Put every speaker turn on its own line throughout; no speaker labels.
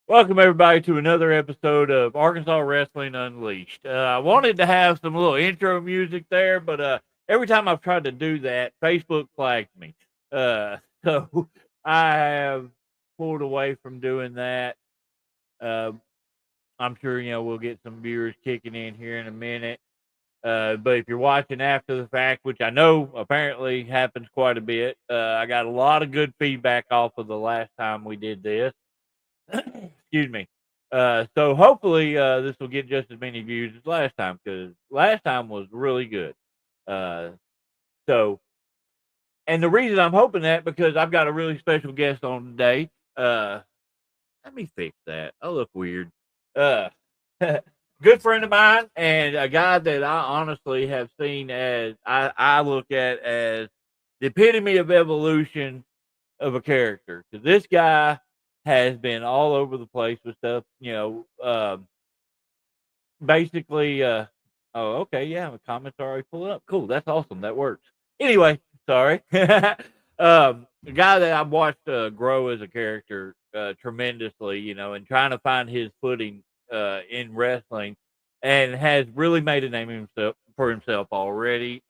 Welcome everybody to another episode of Arkansas Wrestling Unleashed. I wanted to have some little intro music there, but every time I've tried to do that, Facebook flagged me. So I have pulled away from doing that. Uh, I'm sure we'll get some viewers kicking in here in a minute. But if you're watching after the fact, which I know apparently happens quite a bit, I got a lot of good feedback off of the last time we did this. Excuse me. So hopefully this will get just as many views as last time because last time was really good. Uh, so, and the reason I'm hoping that because I've got a really special guest on today. Let me fix that. I look weird. Uh, good friend of mine and a guy that I honestly have seen as I look at as the epitome of evolution of a character because this guy has been all over the place with stuff. Basically. Oh, okay, yeah, the comments are already pulling up. Cool, that's awesome. That works. Anyway, sorry. The guy that I've watched grow as a character tremendously, and trying to find his footing in wrestling, and has really made a name himself for himself already.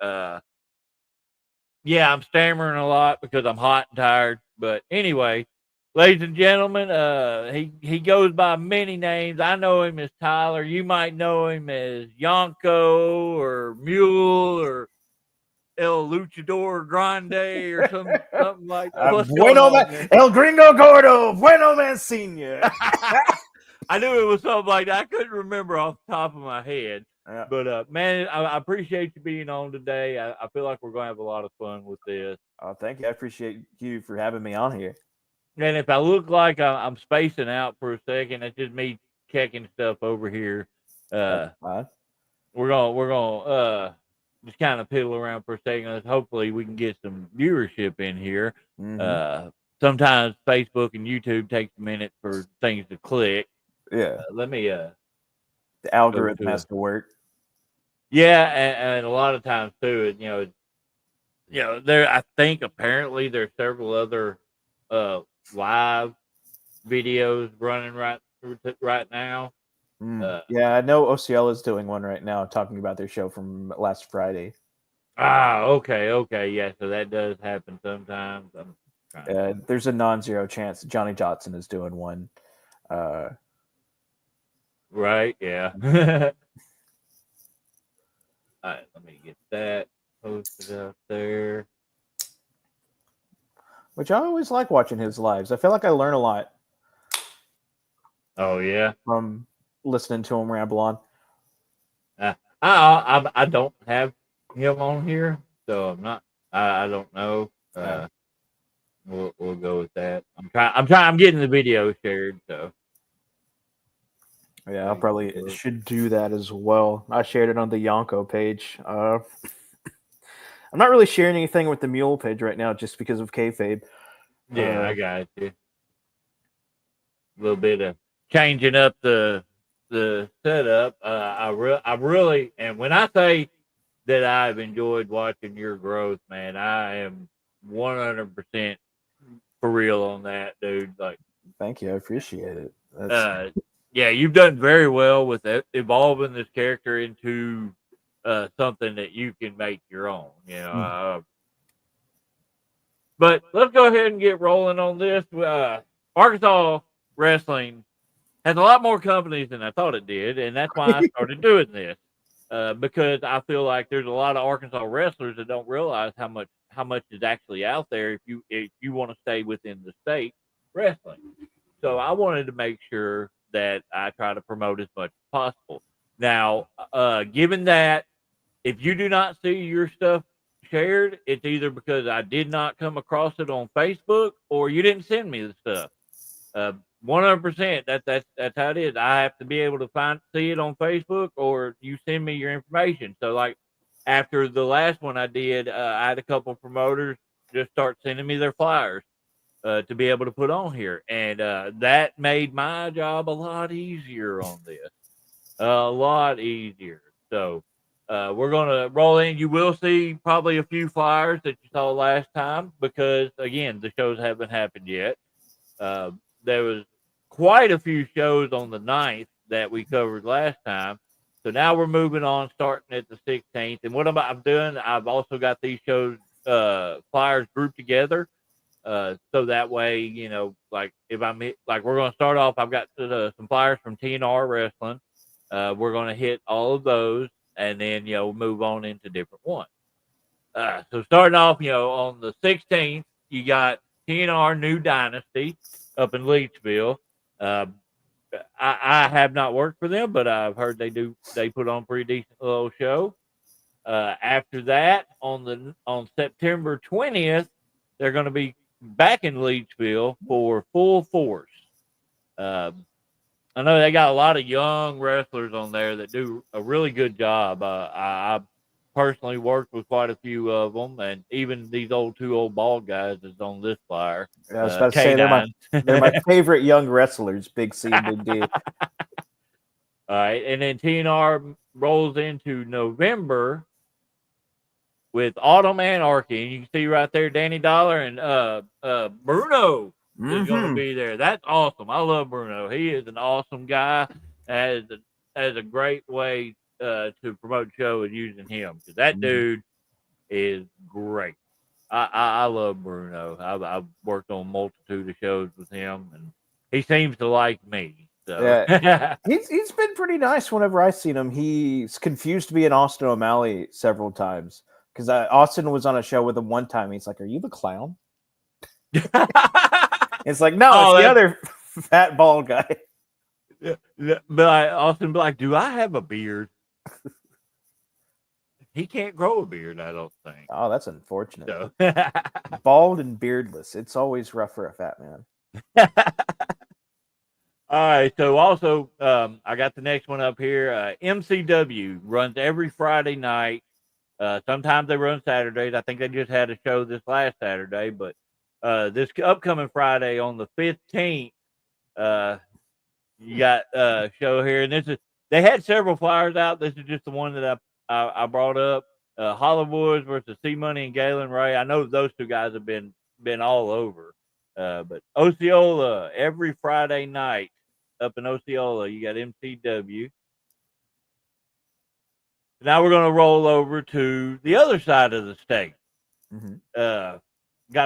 Yeah, I'm stammering a lot because I'm hot and tired. But anyway, ladies and gentlemen, he goes by many names. I know him as Tyler. You might know him as Yonko or Mule or El Luchador Grande or something like that. What's going
Bueno
on,
man,
man?
El Gringo Gordo, Bueno man Senior.
I knew it was something like that. I couldn't remember off the top of my head.
Yeah.
But man, I appreciate you being on today. I feel like we're gonna have a lot of fun with this.
Oh, thank you. I appreciate you for having me on here.
And if I look like I'm spacing out for a second, that's just me checking stuff over here.
That's
Uh,
fine.
we're gonna just kind of piddle around for a second. Hopefully, we can get some viewership in here.
Mm-hmm.
Sometimes Facebook and YouTube takes a minute for things to click.
Yeah.
Let me
The
go
algorithm
to
has to work.
yeah, and a lot of times too, there. I think apparently there's several other live videos running right now.
Yeah, I know OCL is doing one right now talking about their show from last Friday.
Okay, yeah. So that does happen sometimes. I'm trying to,
There's a non-zero chance Johnny Johnson is doing one.
right, yeah. All right, let me get that posted up there.
Which I always like watching his lives. I feel like I learn a lot
Oh yeah.
from listening to him ramble on.
I don't have him on here, so I'm not. I don't know. We'll go with that. I'm getting the video shared, so.
Yeah, I probably should do that as well. I shared it on the Yonko page. I'm not really sharing anything with the Mule page right now just because of kayfabe.
Yeah, I got you. A little bit of changing up the setup. I really, and when I say that I've enjoyed watching your growth, man, I am 100% for real on that, dude. Like,
Thank you. I appreciate it.
yeah, you've done very well with evolving this character into something that you can make your own. But let's go ahead and get rolling on this. Arkansas wrestling has a lot more companies than I thought it did, and that's why I started doing this. Because I feel like there's a lot of Arkansas wrestlers that don't realize how much is actually out there if you want to stay within the state wrestling. So I wanted to make sure that I try to promote as much as possible. Now, given that if you do not see your stuff shared, it's either because I did not come across it on Facebook or you didn't send me the stuff. 100%. That's how it is. I have to be able to see it on Facebook, or you send me your information. So, like after the last one I did, I had a couple of promoters just start sending me their flyers to be able to put on here, and that made my job a lot easier on this. A lot easier. So. We're gonna roll in. You will see probably a few flyers that you saw last time because again, the shows haven't happened yet. There was quite a few shows on the 9th that we covered last time. So now we're moving on, starting at the 16th. And what I'm doing, I've also got these shows, flyers grouped together. So that way, like if like we're going to start off, I've got some flyers from TNR Wrestling. We're going to hit all of those and then, move on into different ones. So starting off, on the 16th, you got TNR New Dynasty up in Leechville. I have not worked for them, but I've heard they put on a pretty decent little show. After that, on September 20th, they're going to be back in Leechville for Full Force. I know they got a lot of young wrestlers on there that do a really good job. I personally worked with quite a few of them, and even these two old bald guys is on this flyer.
I was about to say they're my favorite young wrestlers, Big C and Big D.
All right, and then TNR rolls into November with Autumn Anarchy, and you can see right there Danny Dollar and Bruno is going to be there. That's awesome. I love Bruno. He is an awesome guy. Has a great way to promote the show and using him, because that dude is great. I love Bruno. I've worked on a multitude of shows with him, and he seems to like me. So.
Yeah, he's been pretty nice whenever I've seen him. He's confused me and Austin O'Malley several times, because Austin was on a show with him one time. He's like, "Are you the clown?" It's like, no, it's the other fat bald guy.
Yeah, but Austin be like, "Do I have a beard?" He can't grow a beard, I don't think.
Oh, that's unfortunate.
So.
Bald and beardless. It's always rough for a fat man.
All right. So also, I got the next one up here. MCW runs every Friday night. Sometimes they run Saturdays. I think they just had a show this last Saturday, but this upcoming Friday on the 15th, you got a show here, and they had several flyers out. This is just the one that I brought up. Hollywood versus C Money and Galen Ray. I know those two guys have been all over. But Osceola every Friday night up in Osceola, you got MCW. Now we're going to roll over to the other side of the state. Got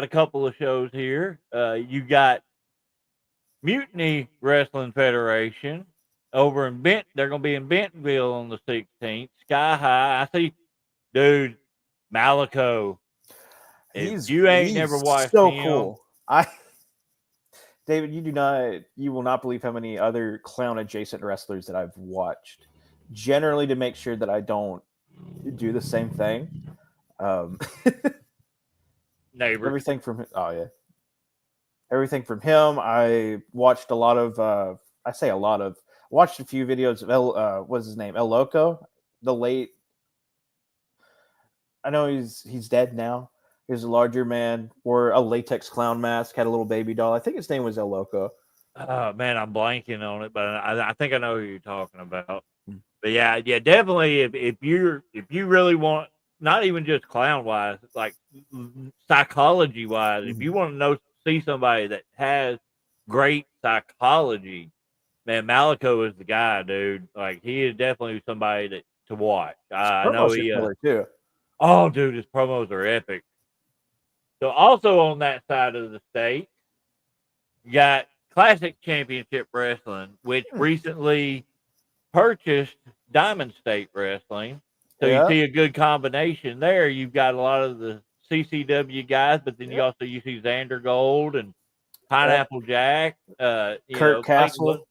a couple of shows here. You got Mutiny Wrestling Federation over in Benton. They're going to be in Bentonville on the 16th. Sky High. I see, dude, Malico. If you ain't never watched
so
him,
cool. David, you will not believe how many other clown adjacent wrestlers that I've watched, generally to make sure that I don't do the same thing.
Neighbor.
Everything from him. I watched a lot of, watched a few videos of what's his name? El Loco, the late, I know he's dead now. He was a larger man, wore a latex clown mask, had a little baby doll. I think his name was El Loco.
Man, I'm blanking on it, but I think I know who you're talking about. But yeah, definitely. If you really want, not even just clown wise, like psychology wise, if you want to see somebody that has great psychology, man, Malico is the guy, dude. Like, he is definitely somebody to watch. I know he
too.
Oh, dude, his promos are epic. So also on that side of the state, you got Classic Championship Wrestling, which recently purchased Diamond State Wrestling. So you see a good combination there. You've got a lot of the CCW guys, but then you see Xander Gold and Pineapple Jack.
Kurt Castle.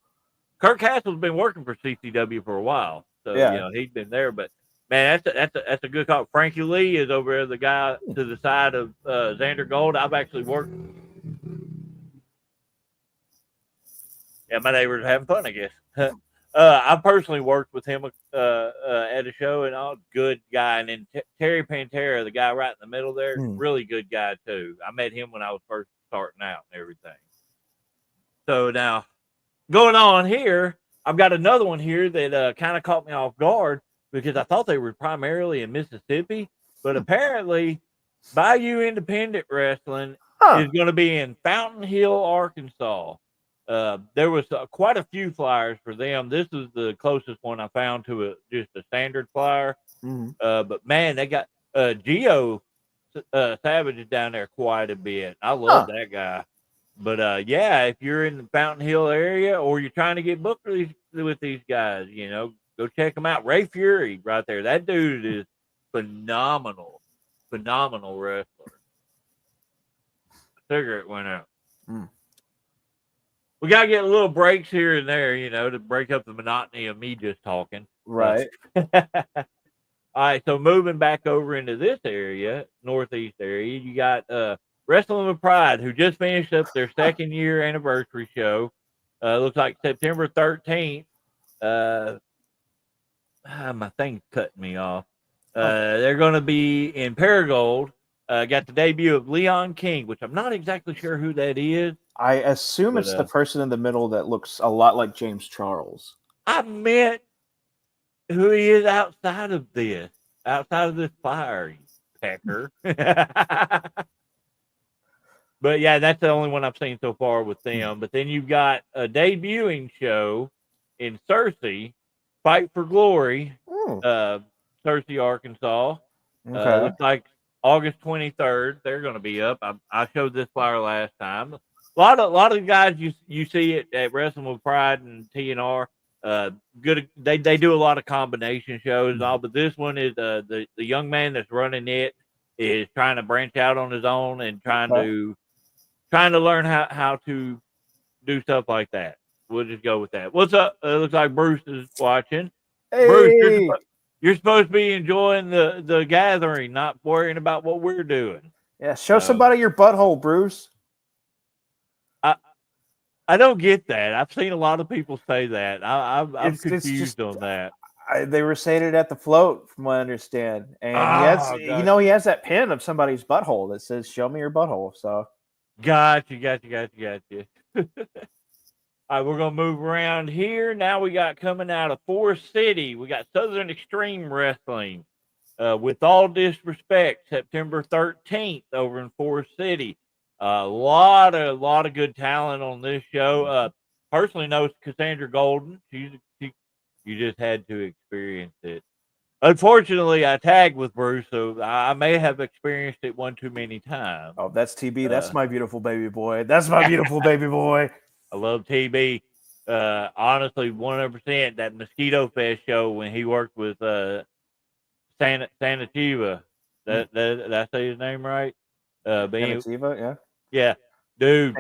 Kurt Castle's been working for CCW for a while, so he's been there. But man, that's a good call. Frankie Lee is over there, the guy to the side of Xander Gold. I've actually worked. Yeah, my neighbors are having fun, I guess. I personally worked with him at a show, and all good guy. And then Terry Pantera, the guy right in the middle there, really good guy too. I met him when I was first starting out and everything. So now, going on here, I've got another one here that kind of caught me off guard, because I thought they were primarily in Mississippi, but apparently Bayou Independent Wrestling is going to be in Fountain Hill, Arkansas. There was quite a few flyers for them. This is the closest one I found to just a standard flyer.
Mhm.
But man, they got Geo Savage is down there quite a bit. I love
Huh.
that guy. But yeah, if you're in the Fountain Hill area or you're trying to get booked with these guys, go check them out. Ray Fury, right there. That dude is phenomenal, phenomenal wrestler. Cigarette went out.
Mm.
We gotta get a little breaks here and there, to break up the monotony of me just talking.
Right.
All right, so moving back over into this area, northeast area, you got Wrestling with Pride, who just finished up their second year anniversary show. Looks like September 13th. My thing's cutting me off. They're going to be in Paragould. Got the debut of Leon King, which I'm not exactly sure who that is.
I assume it's the person in the middle that looks a lot like James Charles.
I meant who he is outside of this fire, you pecker. But yeah, that's the only one I've seen so far with them. But then you've got a debuting show in Searcy, Fight for Glory, Searcy, Arkansas.
Okay.
Looks like August 23rd. They're going to be up. I showed this flyer last time. A lot of guys you see at Wrestling with Pride and TNR. Good. They do a lot of combination shows and all, but this one is the young man that's running it is trying to branch out on his own and trying to learn how to do stuff like that. We'll just go with that. What's up? Looks like Bruce is watching.
Hey.
Bruce, you're supposed to be enjoying the gathering, not worrying about what we're doing.
Yeah, show somebody your butthole, Bruce.
I don't get that. I've seen a lot of people say that. I'm confused on that.
They were saying it at the float, from what I understand. And he has that pin of somebody's butthole that says, "Show me your butthole." So,
gotcha. All right, we're gonna move around here. Now we got coming out of Forest City. We got Southern Extreme Wrestling. With all disrespect, September 13th over in Forest City. A lot of good talent on this show. Personally knows Cassandra Golden. You just had to experience it. Unfortunately, I tagged with Bruce, so I may have experienced it one too many times.
Oh, that's TB. That's my beautiful baby boy. That's my beautiful baby boy.
I love TB. Honestly, 100%. That Mosquito Fest show when he worked with Sanativa. Did I say his name right?
Sanativa, yeah.
Yeah, dude,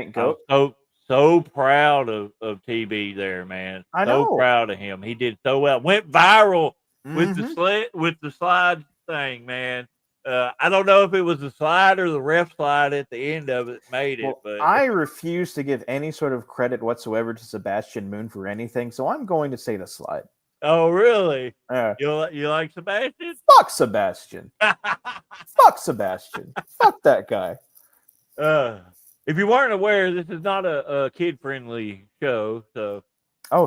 I'm so proud of TB there, man.
I know.
So proud of him. He did so well. Went viral with the slide thing, man. I don't know if it was the slide or the ref slide at the end of it made it. But
I refuse to give any sort of credit whatsoever to Sebastian Moon for anything, so I'm going to say the slide.
Oh, really?
Yeah.
You like Sebastian?
Fuck Sebastian. Fuck Sebastian. Fuck that guy.
If you weren't aware, this is not a kid-friendly show. So,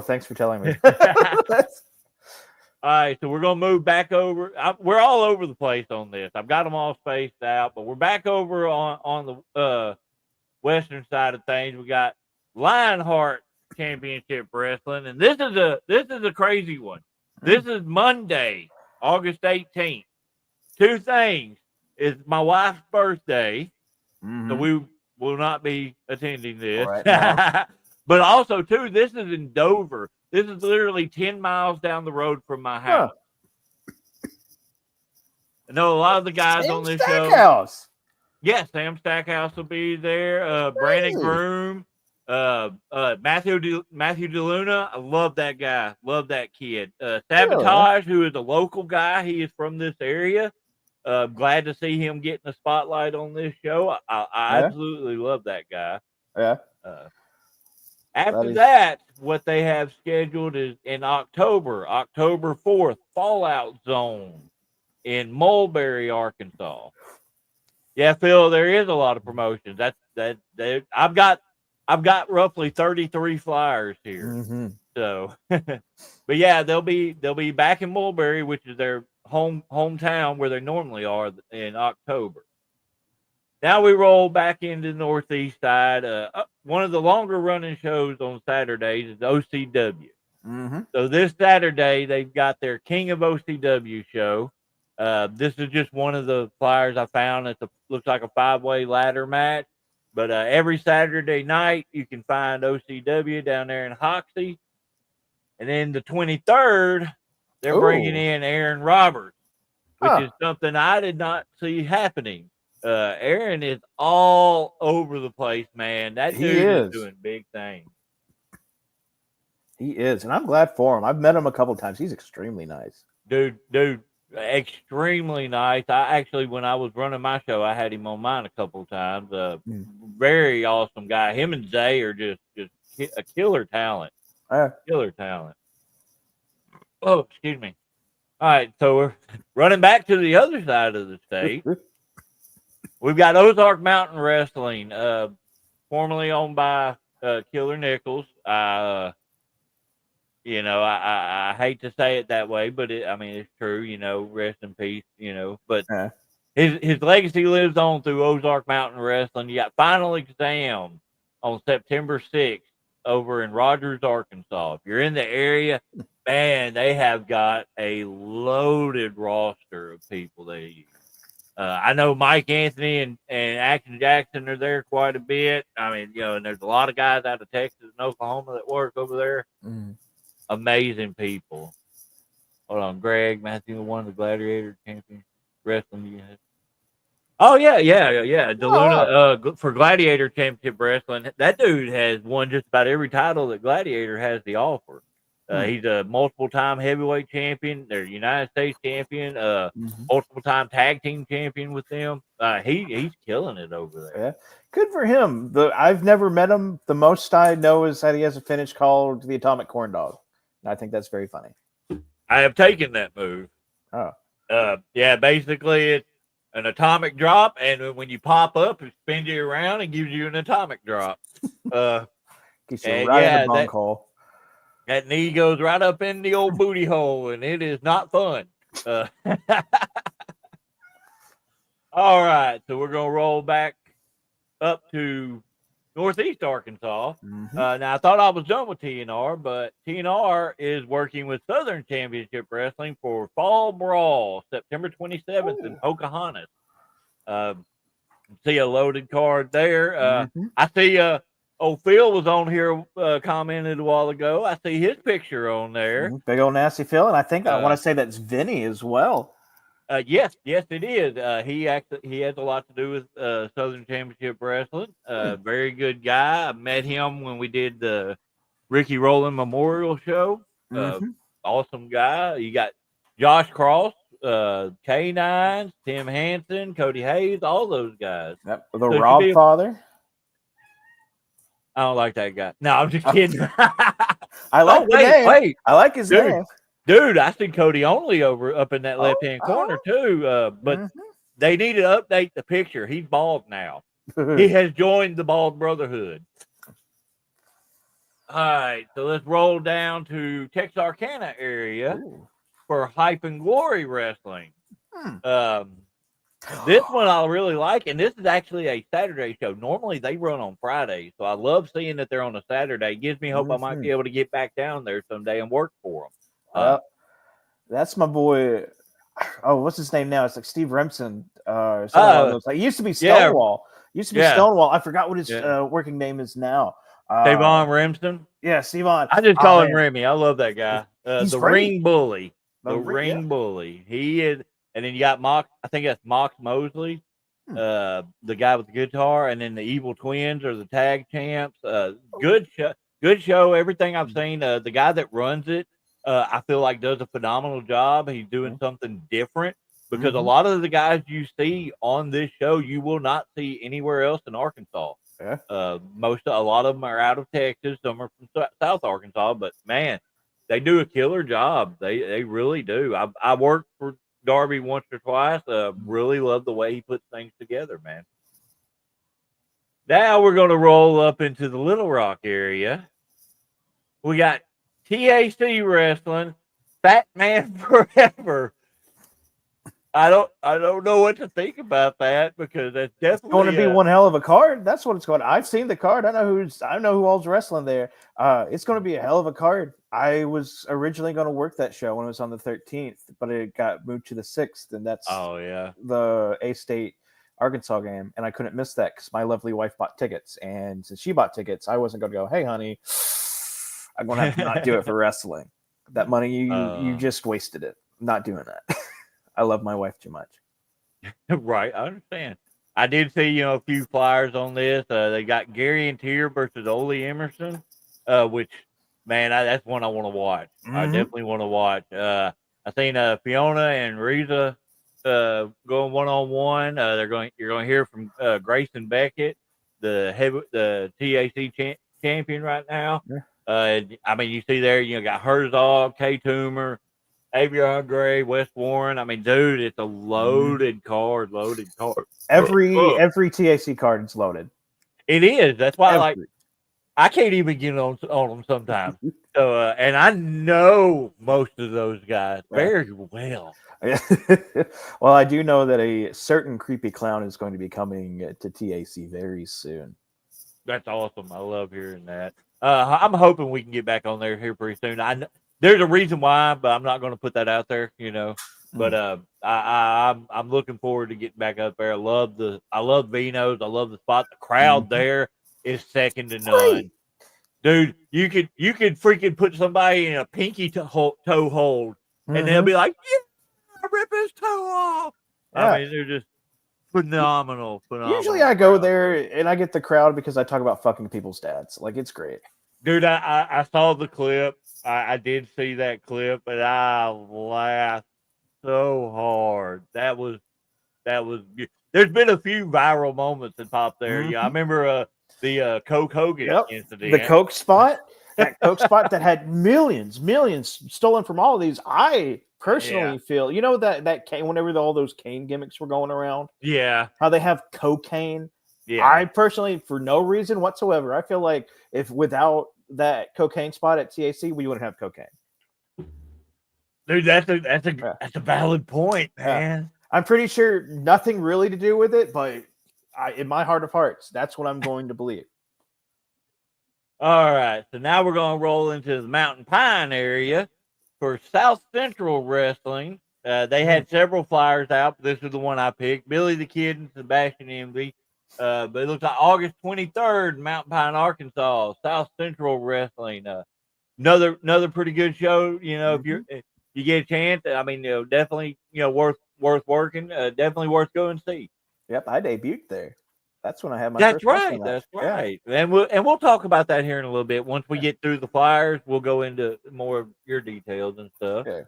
thanks for telling me.
All right, so we're gonna move back over. We're all over the place on this. I've got them all spaced out, but we're back over on the western side of things. We got Lionheart Championship Wrestling, and this is a crazy one. This is Monday, August 18th. Two things: it's my wife's birthday, so we will not be attending this. Right, no. But also, too, this is in Dover. This is literally 10 miles down the road from my house. I know a lot of the guys on this show. Yeah, Sam Stackhouse will be there. Brandon Groom, Matthew DeLuna. I love that guy. Love that kid. Sabotage, who is a local guy. He is from this area. Glad to see him getting the spotlight on this show. I absolutely love that guy.
Yeah.
After that, what they have scheduled is in October 4th, Fallout Zone in Mulberry, Arkansas. Yeah, Phil, there is a lot of promotions. I've got roughly 33 flyers here. So, but yeah, they'll be back in Mulberry, which is their hometown where they normally are in October. Now we roll back into the Northeast side. One of the longer running shows on Saturdays is OCW.
Mm-hmm.
So this Saturday, they've got their King of OCW show. This is just one of the flyers I found. Looks like a 5-way ladder match. But every Saturday night, you can find OCW down there in Hoxie. And then the 23rd, they're bringing in Aaron Roberts, which is something I did not see happening. Aaron is all over the place, man. That dude is doing big things.
He is, and I'm glad for him. I've met him a couple times. He's extremely nice.
Dude, extremely nice. I actually, when I was running my show, I had him on mine a couple of times. Very awesome guy. Him and Zay are just a killer talent. Killer talent. Oh, excuse me. All right, so we're running back to the other side of the state. We've got Ozark Mountain Wrestling, formerly owned by Killer Nichols. I hate to say it that way, but it's true. Rest in peace. But his legacy lives on through Ozark Mountain Wrestling. You got Final Exam on September 6th over in Rogers, Arkansas. If you're in the area, man, they have got a loaded roster of people they use. I know Mike Anthony and Action Jackson are there quite a bit. And there's a lot of guys out of Texas and Oklahoma that work over there. Amazing people. Hold on, Greg Matthew, one of the Gladiator Champion Wrestling units. Oh yeah. DeLuna for Gladiator Championship Wrestling. That dude has won just about every title that Gladiator has to offer. He's a multiple-time heavyweight champion. They're United States champion. Multiple-time tag team champion with them. He's killing it over there.
Yeah. Good for him. I've never met him. The most I know is that he has a finish called the Atomic Corn Dog. And I think that's very funny.
I have taken that move. Basically it's an atomic drop, and when you pop up, it spins you around and gives you an atomic drop.
Gets you right in the bunk hole.
That knee goes right up in the old booty hole, and it is not fun. All right, so we're going to roll back up to Northeast Arkansas. Now, I thought I was done with TNR, but TNR is working with Southern Championship Wrestling for Fall Brawl, September 27th in Pocahontas. See a loaded card there. I see Phil was on here, commented a while ago. I see his picture on there.
Big old nasty Phil, and I think I want to say that's Vinny as well.
Yes, it is. He has a lot to do with Southern Championship Wrestling. Very good guy. I met him when we did the Ricky Rowland Memorial Show. Awesome guy. You got Josh Cross, K9s, Tim Hansen, Cody Hayes, all those guys.
Yep. The Rob father.
I don't like that guy. No, I'm just kidding.
I like the name. Wait. I like his name.
Dude, I see Cody Only up in that left-hand corner, too. But they need to update the picture. He's bald now. He has joined the Bald Brotherhood. All right, so let's roll down to Texarkana area for Hype and Glory Wrestling. This one I really like, and this is actually a Saturday show. Normally they run on Fridays, so I love seeing that they're on a Saturday. It gives me hope I might be able to get back down there someday and work for them.
That's my boy. Oh, what's his name now? It's like Steve Remsen. He used to be Stonewall. Stonewall. I forgot what his working name is now.
Stevon Remsen.
Yeah, Stevon.
I just call him Remy. I love that guy. The Ring Bully. The Ring Bully. He is. And then you got Mox. I think that's Mox Mosley, the guy with the guitar, and then the Evil Twins are the tag champs. Good show. Everything I've seen. The guy that runs it, I feel like does a phenomenal job. He's doing something different because a lot of the guys you see on this show, you will not see anywhere else in Arkansas.
Yeah.
A lot of them are out of Texas. Some are from South Arkansas, but man, they do a killer job. They really do. I worked for Darby once or twice. Really love the way he puts things together, man. Now we're going to roll up into the Little Rock area. We got TAC Wrestling, Fat Man Forever. I don't know what to think about that because that's definitely
going to be one hell of a card. That's what it's going. I've seen the card. I know who all's wrestling there. It's going to be a hell of a card. I was originally going to work that show when it was on the 13th, but it got moved to the 6th, and that's the A-State Arkansas game, and I couldn't miss that because my lovely wife bought tickets, and since she bought tickets, I wasn't going to go. Hey, honey, I'm going to have to not do it for wrestling. That money you just wasted it. I'm not doing that. I love my wife too much.
Right, I understand. I did see, a few flyers on this. They got Gary and Tier versus Ole Emerson, which, man, that's one I want to watch.
Mm-hmm.
I definitely want to watch. I seen Fiona and Reza going 1-on-1. You're going to hear from Grayson Beckett, the TAC champion right now.
Yeah.
I mean, you see there, got Herzog, K. Toomer, Avion Gray, West Warren. I mean, dude, it's a loaded card. Every
TAC card is loaded.
It is. That's why I can't even get on them sometimes. So, and I know most of those guys very well.
Well, I do know that a certain creepy clown is going to be coming to TAC very soon.
That's awesome. I love hearing that. I'm hoping we can get back on there here pretty soon. There's a reason why, but I'm not going to put that out there, But I'm looking forward to getting back up there. I love Vino's. I love the spot. The crowd there is second to none. Dude, you could freaking put somebody in a pinky toe hold, and they'll be like, "Yeah, rip his toe off." Yeah. I mean, they're just phenomenal.
Usually, I go there and I get the crowd because I talk about fucking people's dads. Like, it's great.
Dude, I saw the clip. I did see that clip, and I laughed so hard. That was. There's been a few viral moments that popped there. Yeah, I remember the Coke Hogan incident.
The Coke spot. That Coke spot that had millions stolen from all of these. I personally feel, that Kane, whenever all those Kane gimmicks were going around.
Yeah.
How they have cocaine.
Yeah.
I personally, for no reason whatsoever, I feel like if without that cocaine spot at TAC, we wouldn't have cocaine.
Dude, that's a valid point, man.
Yeah. I'm pretty sure nothing really to do with it, but in my heart of hearts, that's what I'm going to believe.
All right, so now we're going to roll into the Mountain Pine area for South Central Wrestling. They had several flyers out, but this is the one I picked. Billy the Kid and Sebastian Envy. But it looks like August 23rd, Mountain Pine, Arkansas, South Central Wrestling. Another pretty good show. If you get a chance, I mean, definitely, worth working. Definitely worth going to see.
Yep, I debuted there. That's when I had my.
That's right. That's right. Yeah. And we'll talk about that here in a little bit. Once we get through the flyers, we'll go into more of your details and stuff.
Okay.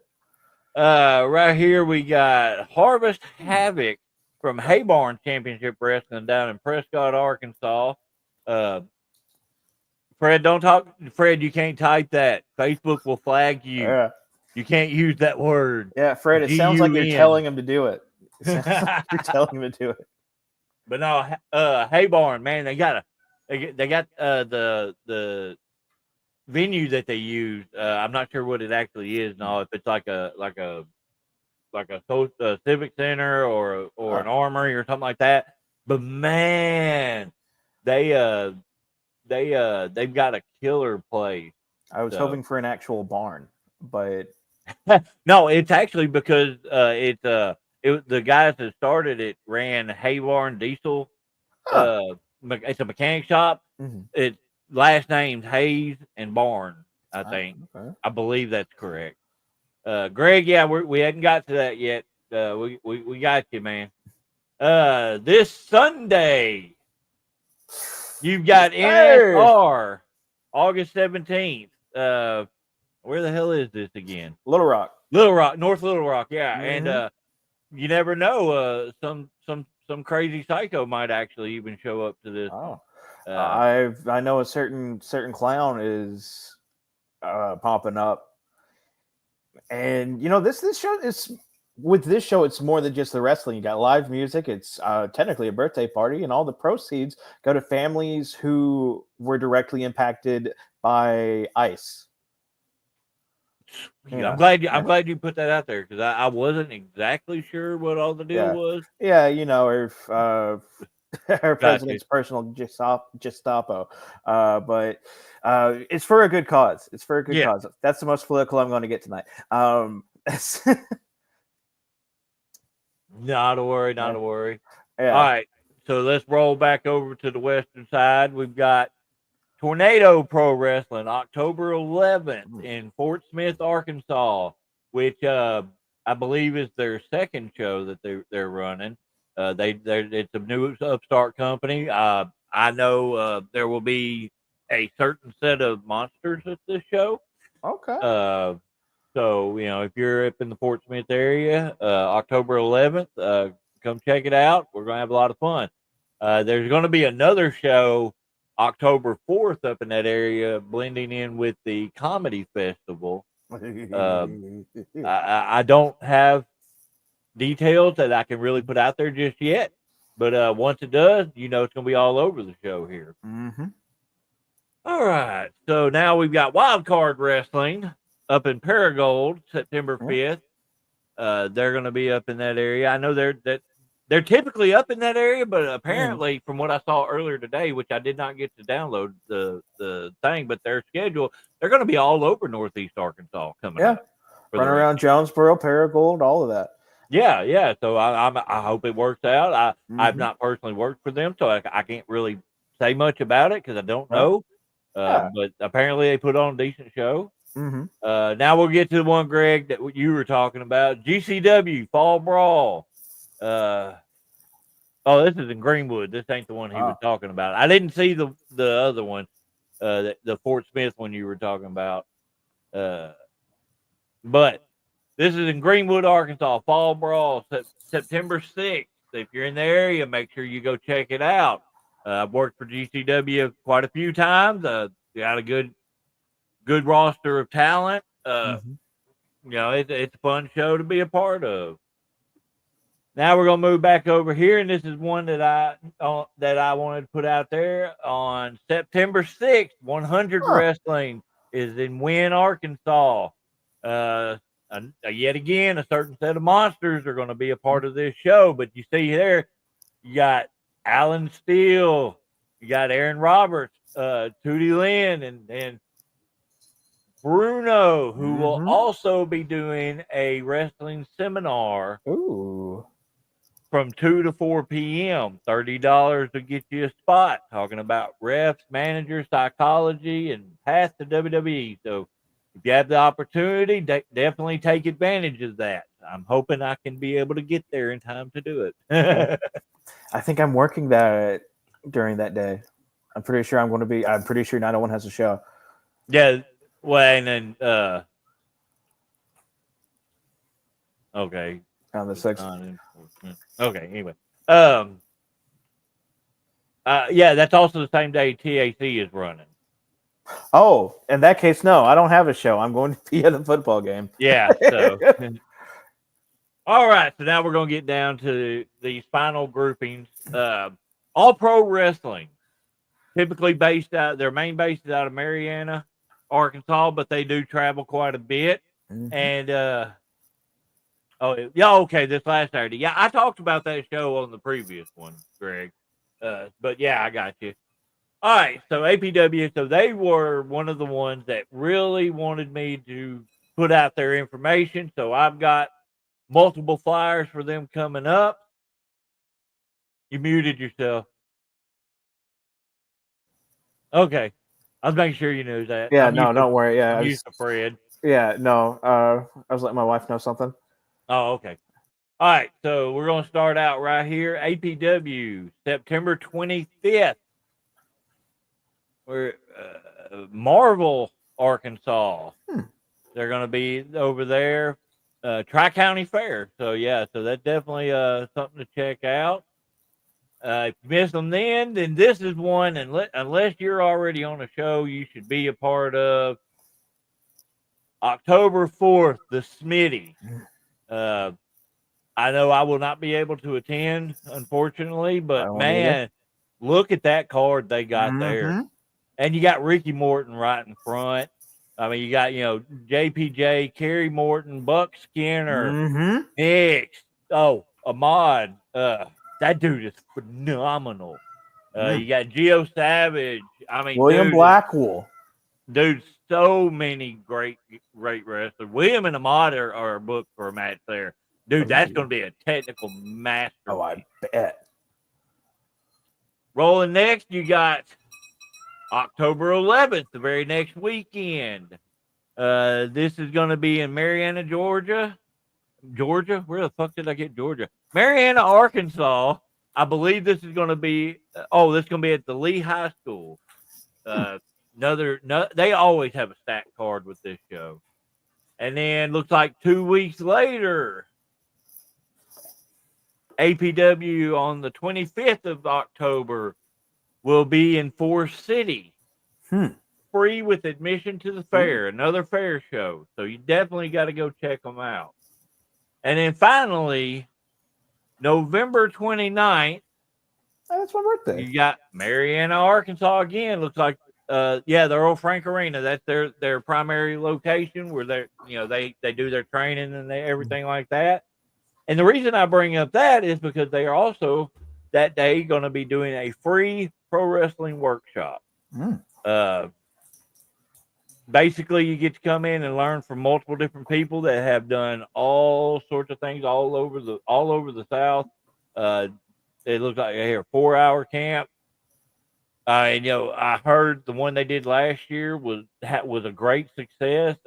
Right here we got Harvest Havoc from Haybarn Championship Wrestling down in Prescott, Arkansas. Fred, don't talk. Fred, you can't type that. Facebook will flag you.
Yeah.
You can't use that word.
Yeah, Fred, it sounds like you're telling him to do it. You're telling him to do it.
But no, Haybarn, man, they got the venue that they use. I'm not sure what it actually is now. If it's like a civic center or an armory or something like that. But man, they've got a killer place.
I was hoping for an actual barn, but
no, it's actually because the guys that started it ran Haybarn Diesel. It's a mechanic shop. It's last names Hayes and Barn, I think.
Okay.
I believe that's correct. Greg, yeah, we hadn't got to that yet. We got you, man. This Sunday, you've got NSR, August 17th. Where the hell is this again?
Little Rock,
North Little Rock, yeah. And you never know. Some crazy psycho might actually even show up to this.
Oh, I know a certain clown is popping up, and this show is. With this show, it's more than just the wrestling. You got live music. It's technically a birthday party, and all the proceeds go to families who were directly impacted by ICE. Yeah.
I'm glad you put that out there because I wasn't exactly sure what all the deal was.
Yeah, you know, her
Gotcha.
president's personal Gestapo. But it's for a good cause. It's for a good
Yeah.
cause. That's the most political I'm going to get tonight.
Not to worry, not
Yeah.
to worry.
Yeah.
All right, so let's roll back over to the western side. We've got Tornado Pro Wrestling, October 11th in Fort Smith, Arkansas, which I believe is their second show that they're running. It's a new upstart company. I know there will be a certain set of monsters at this show.
Okay.
So, if you're up in the Fort Smith area, October 11th, come check it out. We're going to have a lot of fun. There's going to be another show October 4th up in that area, blending in with the comedy festival. I don't have details that I can really put out there just yet, but once it does, it's going to be all over the show here.
Mm-hmm.
All right, so now we've got Wild Card Wrestling up in Paragould, September 5th. They're going to be up in that area. I know they're typically up in that area, but apparently, from what I saw earlier today, which I did not get to download the thing, but their schedule, they're going to be all over Northeast Arkansas coming up.
Run around Jonesboro, Paragould, all of that.
Yeah. So I hope it works out. I've not personally worked for them, so I can't really say much about it because I don't know. But apparently, they put on a decent show. Now we'll get to the one, Greg, that you were talking about. GCW Fall Brawl. This is in Greenwood. This ain't the one he was talking about. I didn't see the other one, the Fort Smith one you were talking about. But this is in Greenwood, Arkansas. Fall Brawl, September 6th. If you're in the area, make sure you go check it out. I've worked for GCW quite a few times. Got a good roster of talent. It's a fun show to be a part of. Now we're gonna move back over here, and this is one that I wanted to put out there on September 6th. 100 Wrestling is in Wynne, Arkansas. Yet again, a certain set of monsters are going to be a part of this show. But you see there, you got Alan Steele, you got Aaron Roberts, Tootie Lynn, and Bruno, who will also be doing a wrestling seminar from 2 to 4 p.m. $30 to get you a spot, talking about refs, managers, psychology, and path to WWE. So if you have the opportunity, definitely take advantage of that. I'm hoping I can be able to get there in time to do it.
I think I'm working that during that day. I'm pretty sure 901 has a show.
Yeah. Well, and then, okay.
On the 6th.
Okay, anyway. That's also the same day TAC is running.
Oh, in that case, no, I don't have a show. I'm going to be at a football game.
Yeah, so. All right, so now we're going to get down to these final groupings. All Pro Wrestling, typically their main base is out of Marianna, Arkansas, but they do travel quite a bit. And, this last Saturday. Yeah, I talked about that show on the previous one, Greg. But yeah, I got you. All right, so APW, so they were one of the ones that really wanted me to put out their information. So I've got multiple flyers for them coming up. You muted yourself. Okay. I was making sure you knew that.
Yeah, don't worry. Yeah,
I'm used to Fred.
Yeah, no. I was letting my wife know something.
Oh, okay. All right, so we're going to start out right here. APW, September 25th. We're Marvel, Arkansas. They're going to be over there, Tri-County Fair. So that's definitely something to check out. If you miss them then this is one, unless you're already on a show, you should be a part of. October 4th, the Smitty. I know I will not be able to attend, unfortunately, but man, look at that card they got there. And you got Ricky Morton right in front. I mean, you got, JPJ, Kerry Morton, Buck Skinner,
Mm-hmm.
Nix, Ahmad. That dude is phenomenal. You got Geo Savage. I mean,
William Blackwell.
Dude, so many great wrestlers. William and Ahmad are booked for a match there. Dude, that's going to be a technical masterpiece.
Oh, I bet.
Rolling next, you got October 11th, the very next weekend. This is going to be in Marietta, Georgia. Georgia? Where the fuck did I get Georgia? Marietta, Arkansas. I believe this is going to be. This is going to be at the Lee High School. They always have a stacked card with this show. And then looks like 2 weeks later, APW on the 25th of October will be in Forest City. Free with admission to the fair, another fair show. So you definitely got to go check them out. And then finally, November 29th.
That's my birthday.
You got Marietta, Arkansas again. Looks like the Earl Frank Arena. That's their primary location where they do their training and everything like that. And the reason I bring up that is because they are also that day going to be doing a free pro wrestling workshop. Basically, you get to come in and learn from multiple different people that have done all sorts of things all over the South. It looks like a 4-hour camp. I heard the one they did last year was a great success.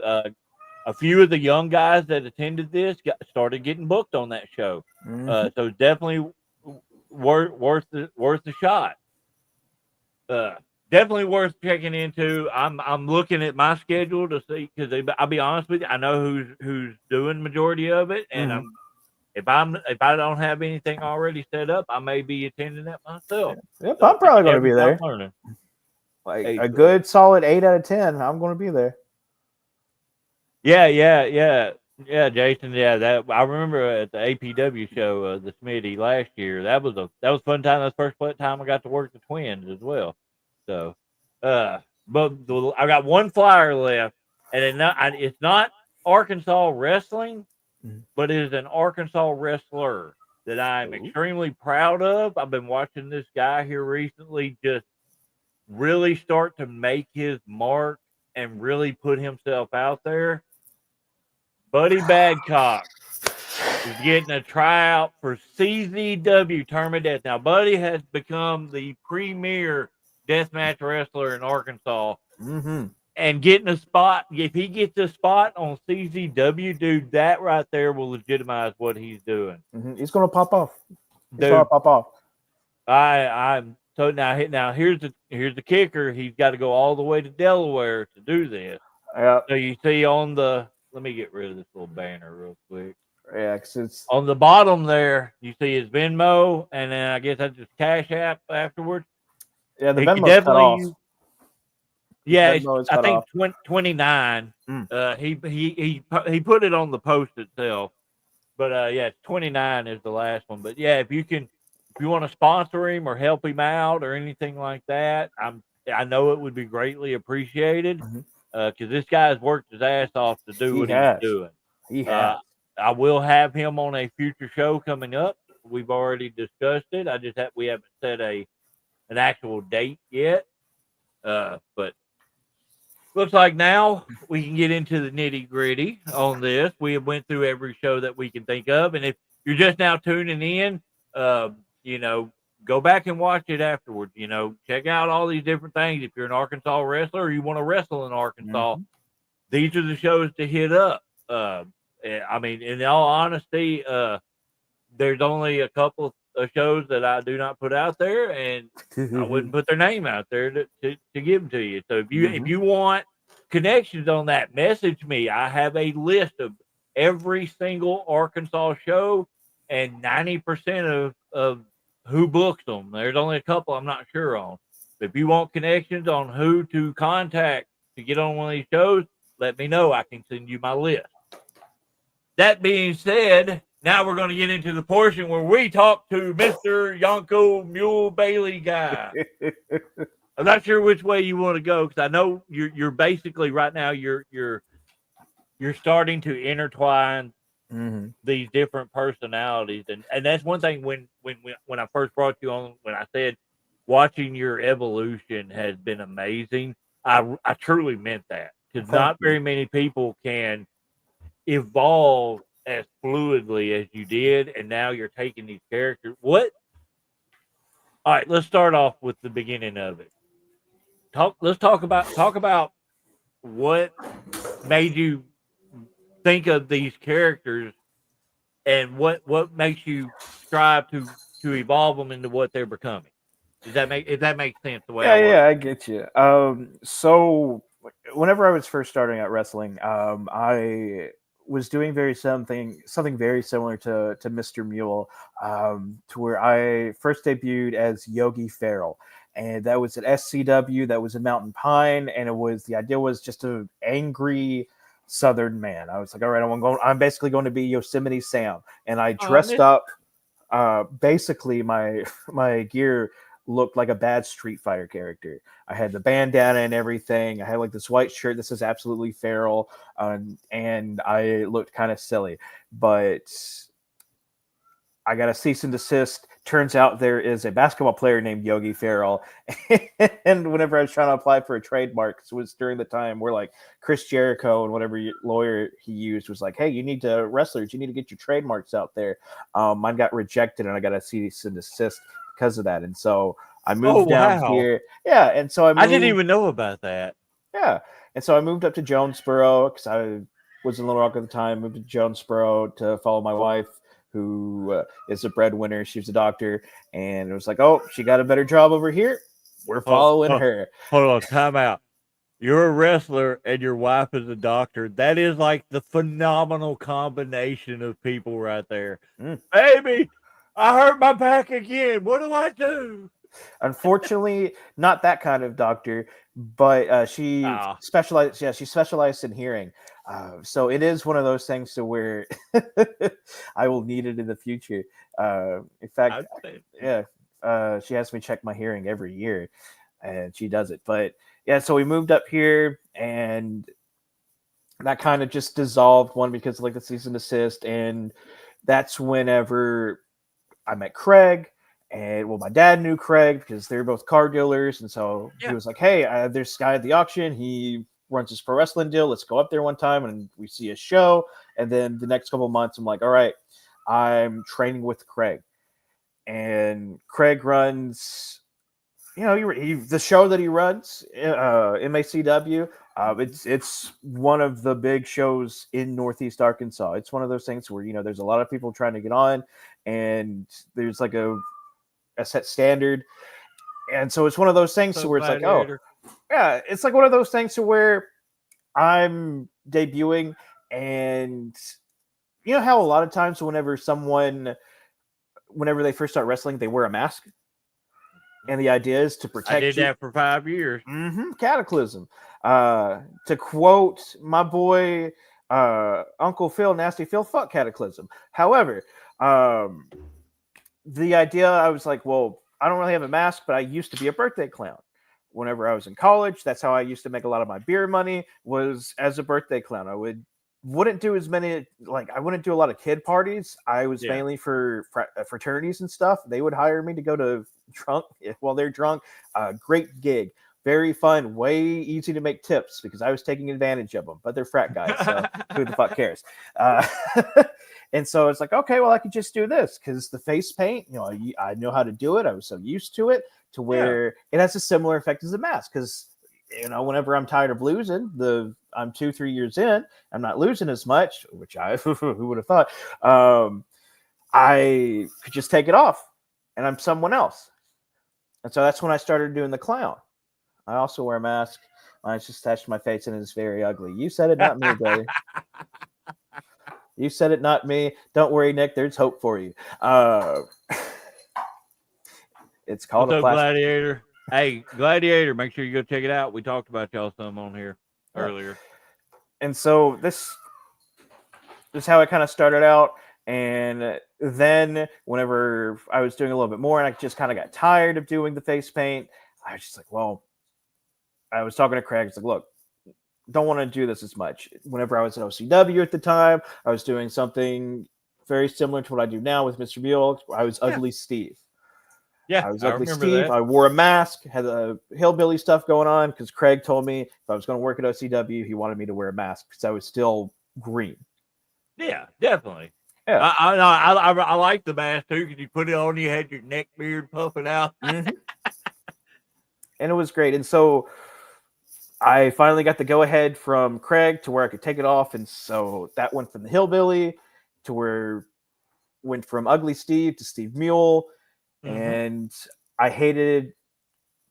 A few of the young guys that attended this started getting booked on that show. So definitely worth the shot. Definitely worth checking into. I'm looking at my schedule to see, because I'll be honest with you, I know who's doing majority of it, and if I don't have anything already set up, I may be attending that myself.
Yep, I'm probably going to be there.
Learning.
Like a good solid 8 out of 10. I'm going to be there.
Yeah, Jason. Yeah, that I remember at the APW show, the Smitty last year. That was a fun time. That's the first time I got to work the Twins as well. So, but I got one flyer left, and it's not Arkansas wrestling, but it is an Arkansas wrestler that I'm extremely proud of. I've been watching this guy here recently just really start to make his mark and really put himself out there. Buddy Badcock is getting a tryout for CZW Tournament Death. Now, Buddy has become the premier deathmatch wrestler in Arkansas. And getting a spot, if he gets a spot on CZW, dude, that right there will legitimize what he's doing.
He's going to pop off. He's going to pop off.
I'm so now here's the kicker. He's got to go all the way to Delaware to do this.
Yeah.
So you see on the, let me get rid of this little banner real quick.
Yeah, because it's
on the bottom there. You see his Venmo, and then I guess that's just Cash App afterwards.
Yeah, the Venmo's cut off.
Yeah, I think 29. He put it on the post itself, but it's 29 is the last one. But yeah, if you want to sponsor him or help him out or anything like that, I know it would be greatly appreciated. Because this guy's worked his ass off to do what he's doing.
He has.
I will have him on a future show coming up. We've already discussed it. We haven't set an actual date yet. But looks like now we can get into the nitty gritty on this. We have went through every show that we can think of, and if you're just now tuning in, go back and watch it afterwards. Check out all these different things. If you're an Arkansas wrestler or you want to wrestle in Arkansas, these are the shows to hit up. I mean, in all honesty, there's only a couple of shows that I do not put out there, and I wouldn't put their name out there to give them to you. So if you want connections on that, message me. I have a list of every single Arkansas show and 90% of who books them. There's only a couple I'm not sure on. But if you want connections on who to contact to get on one of these shows, let me know. I can send you my list. That being said, now we're going to get into the portion where we talk to Mr. Yonko Mule Bailey guy. I'm not sure which way you want to go because I know you're basically right now you're starting to intertwine
Mm-hmm.
these different personalities, and that's one thing when I first brought you on, when I said watching your evolution has been amazing. I truly meant that because
Thank
not
you.
very many people can evolve as fluidly as you did, and now you're taking these characters. What? All right, let's start off with the beginning of it. Let's talk about what made you think of these characters and what makes you strive to evolve them into what they're becoming. Does that make if that makes sense the way I
Yeah,
word
yeah,
it?
I get you. So whenever I was first starting out wrestling, I was doing something very similar to Mr. Mule, to where I first debuted as Yogi Ferrell, and that was at SCW. That was in Mountain Pine, and the idea was just a angry Southern man. I was like, all right, I'm basically going to be Yosemite Sam, and I dressed
Honest.
up. Basically, my my gear looked like a bad Street Fighter character. I had the bandana and everything. I had like this white shirt. This is absolutely feral, and I looked kind of silly. But I got a cease and desist. Turns out there is a basketball player named Yogi Ferrell, and whenever I was trying to apply for a trademark, it was during the time where like Chris Jericho and whatever lawyer he used was like, "Hey, you need to wrestlers, you need to get your trademarks out there." Mine got rejected, and I got a cease and desist because of that. And so I
Oh
moved down
wow.
here. Yeah, and so I
I didn't
moved.
even know about that.
Yeah, and so I moved up to Jonesboro because I was in Little Rock at the time. Moved to Jonesboro to follow my wife, who is a breadwinner. She was a doctor, and it was like, oh, she got a better job over here. We're
Oh,
following
oh,
her.
hold on, time out. You're a wrestler and your wife is a doctor. That is like the phenomenal combination of people right there.
Mm.
Baby, I hurt my back again. What do I do?
Unfortunately, not that kind of doctor, but she
Ah,
specialized. Yeah, she specialized in hearing. So it is one of those things to where I will need it in the future. In fact,
I'd say
yeah, she has me check my hearing every year, and she does it. But yeah, so we moved up here, and that kind of just dissolved one because of like the season assist, and that's whenever I met Craig. And well, my dad knew Craig because they're both car dealers, and so he
yeah.
was like, "Hey, there's this guy at the auction. He runs this pro wrestling deal. Let's go up there one time and we see a show." And then the next couple of months, I'm like, "All right, I'm training with Craig." And Craig runs, the show that he runs, MACW. It's one of the big shows in Northeast Arkansas. It's one of those things where there's a lot of people trying to get on, and there's like a set standard, and so it's one of those things to
So
where it's like, oh
gladiator.
yeah, it's like one of those things to where I'm debuting, and you know how a lot of times whenever they first start wrestling, they wear a mask, and the idea is to
I
protect
did
you.
that for 5 years.
Cataclysm. To quote my boy Uncle Phil, Nasty Phil, fuck Cataclysm. However, the idea, I was like, well, I don't really have a mask, but I used to be a birthday clown. Whenever I was in college, that's how I used to make a lot of my beer money, was as a birthday clown. Wouldn't do as many, like I wouldn't do a lot of kid parties. I was
Yeah.
mainly for fraternities and stuff. They would hire me to go to drunk while they're drunk. Great gig, very fun, way easy to make tips because I was taking advantage of them. But they're frat guys, so who the fuck cares? Uh, and so it's like, okay, well, I could just do this because the face paint, I know how to do it. I was so used to it to
Yeah.
where it has a similar effect as a mask because whenever I'm tired of losing, I'm 2-3 years in, I'm not losing as much, which I who would have thought. I could just take it off, and I'm someone else. And so that's when I started doing the clown. I also wear a mask. I just attached my face, and it's very ugly. You said it, not me, brother. You said it, not me. Don't worry, Nick. There's hope for you. It's called
What's
a
up,
plastic.
Gladiator? Hey, Gladiator, make sure you go check it out. We talked about y'all some on here
Yeah.
earlier.
And so this is how it kind of started out. And then whenever I was doing a little bit more and I just kind of got tired of doing the face paint, I was just like, well, I was talking to Craig. It's like, look, don't want to do this as much. Whenever I was at OCW at the time, I was doing something very similar to what I do now with Mr. Mule. I was Ugly Steve.
Yeah,
I was
I
Ugly
remember
Steve.
that.
I wore a mask, had the hillbilly stuff going on because Craig told me if I was going to work at OCW, he wanted me to wear a mask because I was still green.
Yeah, definitely.
Yeah.
I like the mask too because you put it on, you had your neck beard puffing out.
Mm-hmm. And it was great. And so I finally got the go ahead from Craig to where I could take it off. And so that went from the hillbilly to where went from Ugly Steve to Steve Mule. And I hated,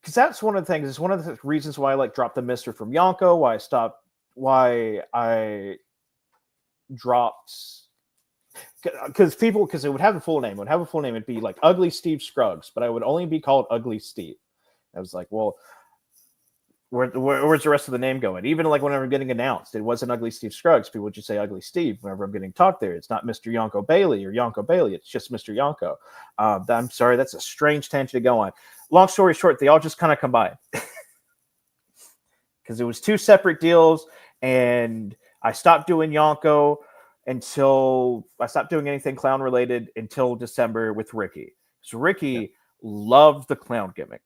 because that's one of the things. It's one of the reasons why I like dropped the Mister from Yonko. Why I dropped, because it would have a full name. It would have a full name. It'd be like Ugly Steve Scruggs, but I would only be called Ugly Steve. I was like, well, where's the rest of the name going? Even like whenever I'm getting announced, it wasn't Ugly Steve Scruggs. People would just say Ugly Steve. Whenever I'm getting talked there, it's not Mr. Yonko Bailey or Yonko Bailey. It's just Mr. Yonko. I'm sorry, that's a strange tangent to go on. Long story short, they all just kind of combined because it was two separate deals, and I stopped doing Yonko until I stopped doing anything clown related until December with Ricky. So Ricky loved the clown gimmick.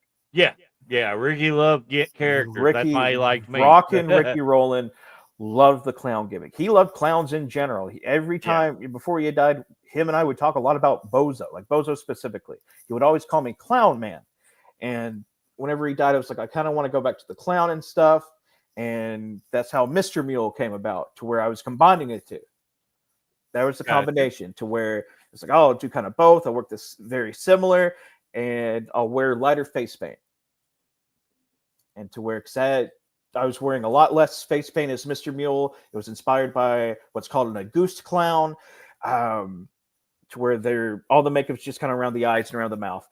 Yeah, Ricky loved get characters.
Ricky,
that's why he liked me.
Rockin' Ricky Rowland loved the clown gimmick. He loved clowns in general. Every time before he had died, him and I would talk a lot about Bozo, like Bozo specifically. He would always call me Clown Man. And whenever he died, I was like, I kind of want to go back to the clown and stuff. And that's how Mr. Mule came about, to where I was combining it two. That was the combination to where it's like, oh, I'll do kind of both. I'll work this very similar, and I'll wear lighter face paint. And to where, because I was wearing a lot less face paint as Mr. Mule. It was inspired by what's called an Auguste clown, to where all the makeup's just kind of around the eyes and around the mouth.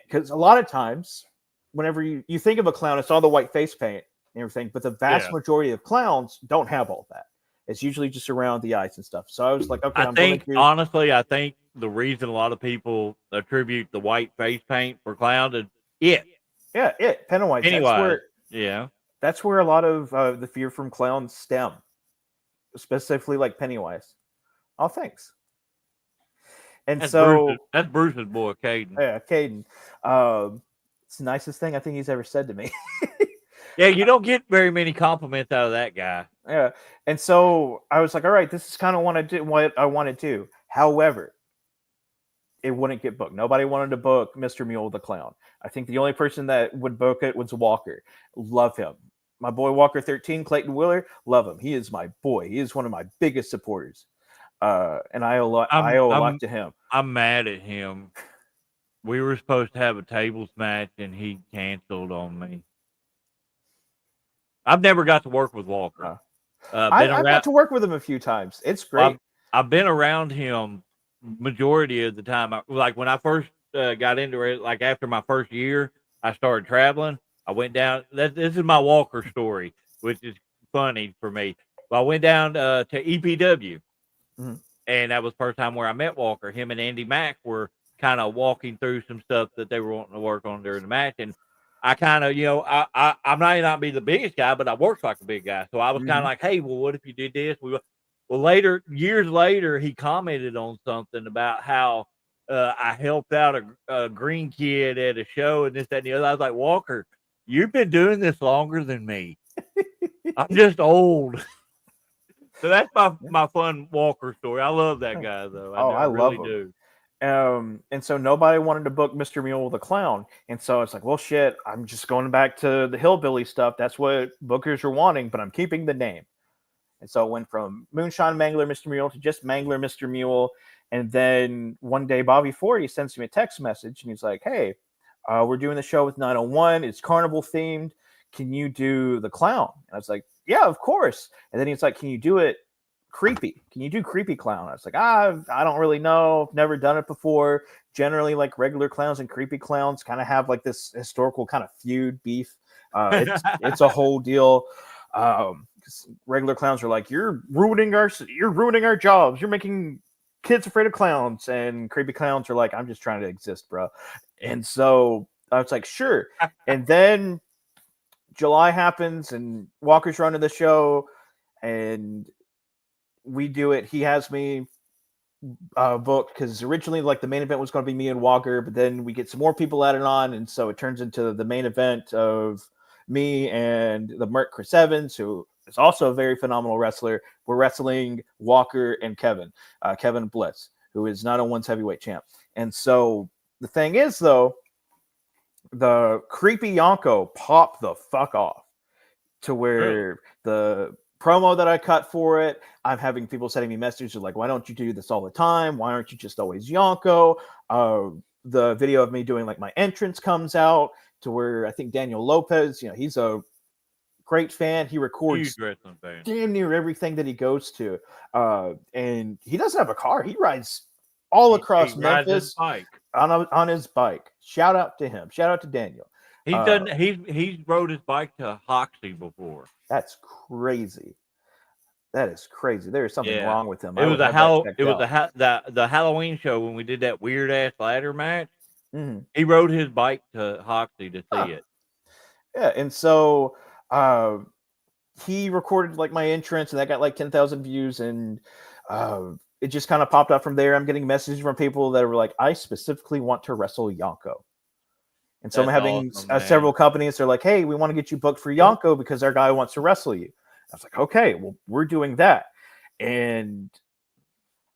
Because a lot of times, whenever you think of a clown, it's all the white face paint and everything, but the vast majority of clowns don't have all that. It's usually just around the eyes and stuff. So I was like, okay,
honestly, I think the reason a lot of people attribute the white face paint for clowns is it.
Yeah, Pennywise. That's where a lot of the fear from clowns stem, specifically like Pennywise. Oh, thanks. And
that's Bruce's boy, Caden.
Yeah, Caden. It's the nicest thing I think he's ever said to me.
Yeah, you don't get very many compliments out of that guy.
Yeah, and so I was like, all right, this is kind of what I want to do. However, it wouldn't get booked. Nobody wanted to book Mr. Mule the Clown. I think the only person that would book it was Walker. Love him. My boy Walker 13, Clayton Wheeler, love him. He is my boy. He is one of my biggest supporters. And I owe a lot to him.
I'm mad at him. We were supposed to have a tables match, and he canceled on me. I've never got to work with Walker.
I've got to work with him a few times. It's great.
I've been around him majority of the time. Like when I first got into it, like after my first year, I started traveling. I went down. This is my Walker story, which is funny for me. But I went down to EPW, and that was the first time where I met Walker. Him and Andy Mack were kind of walking through some stuff that they were wanting to work on during the match, and I kind of, I might not be the biggest guy, but I work like a big guy. So I was kind of like, hey, well, what if you did this? Well, years later, he commented on something about how I helped out a green kid at a show and this, that, and the other. I was like, Walker, you've been doing this longer than me. I'm just old. So that's my fun Walker story. I love that guy, though. I really love him.
And so nobody wanted to book Mr. Mule the Clown. And so it's like, well, shit, I'm just going back to the hillbilly stuff. That's what bookers are wanting, but I'm keeping the name. And so it went from Moonshine Mangler Mr. Mule to just Mangler Mr. Mule. And then one day, Bobby Ford, he sends me a text message, and he's like, hey, we're doing the show with 901. It's carnival themed. Can you do the clown? And I was like, yeah, of course. And then he's like, can you do it creepy? Can you do creepy clown? I was like, I don't really know. I've never done it before. Generally, like regular clowns and creepy clowns kind of have like this historical kind of feud beef. It's a whole deal. Regular clowns are like, you're ruining our jobs. You're making kids afraid of clowns. And creepy clowns are like, I'm just trying to exist, bro. And so I was like, sure. And then July happens, and Walker's running the show, and we do it. He has me booked because originally, like, the main event was going to be me and Walker, but then we get some more people added on, and so it turns into the main event of me and the Merc Chris Evans, who is also a very phenomenal wrestler. We're wrestling Walker and Kevin Bliss, who is 901's heavyweight champ. And so the thing is, though, the creepy Yonko popped the fuck off to where the promo that I cut for it, I'm having people sending me messages like, why don't you do this all the time? Why aren't you just always Yonko? The video of me doing like my entrance comes out to where I think Daniel Lopez, he's a great fan. He records damn near everything that he goes to. And he doesn't have a car. He rides all across Memphis on his bike. Shout out to him. Shout out to Daniel.
He's rode his bike to Hoxie before.
That's crazy. That is crazy. There is something wrong with him.
It was the Halloween show when we did that weird ass ladder match.
Mm-hmm.
He rode his bike to Hoxie to see it.
Yeah, and so he recorded like my entrance, and that got like 10,000 views, and it just kind of popped up from there. I'm getting messages from people that were like, I specifically want to wrestle Yonko. And so I'm having several companies. They're like, hey, we want to get you booked for Yonko because our guy wants to wrestle you. I was like, okay, well, we're doing that. And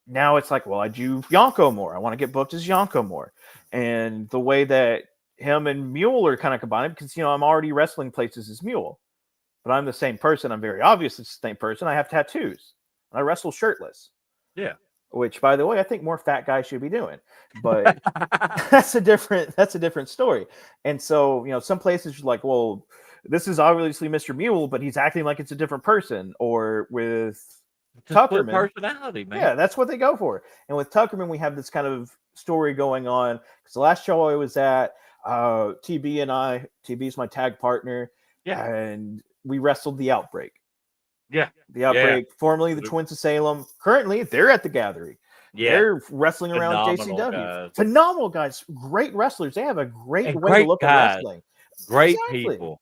now it's like, well, I do Yonko more. I want to get booked as Yonko more. And the way that him and Mule are kind of combined, because, I'm already wrestling places as Mule, but I'm the same person. I'm very obviously the same person. I have tattoos. And I wrestle shirtless.
Yeah.
Which, by the way, I think more fat guys should be doing, but that's a different story. And so, some places are like, well, this is obviously Mr. Mule, but he's acting like it's a different person. Or with Tuckerman,
personality, man.
Yeah, that's what they go for. And with Tuckerman, we have this kind of story going on because the last show I was at, TB's my tag partner, and we wrestled the Outbreak.
Yeah.
The Outbreak, formerly the Twins of Salem. Currently, they're at the Gathering. Yeah. They're wrestling around JCW.
Guys.
Phenomenal guys. Great wrestlers. They have a great way to look at wrestling.
Great people.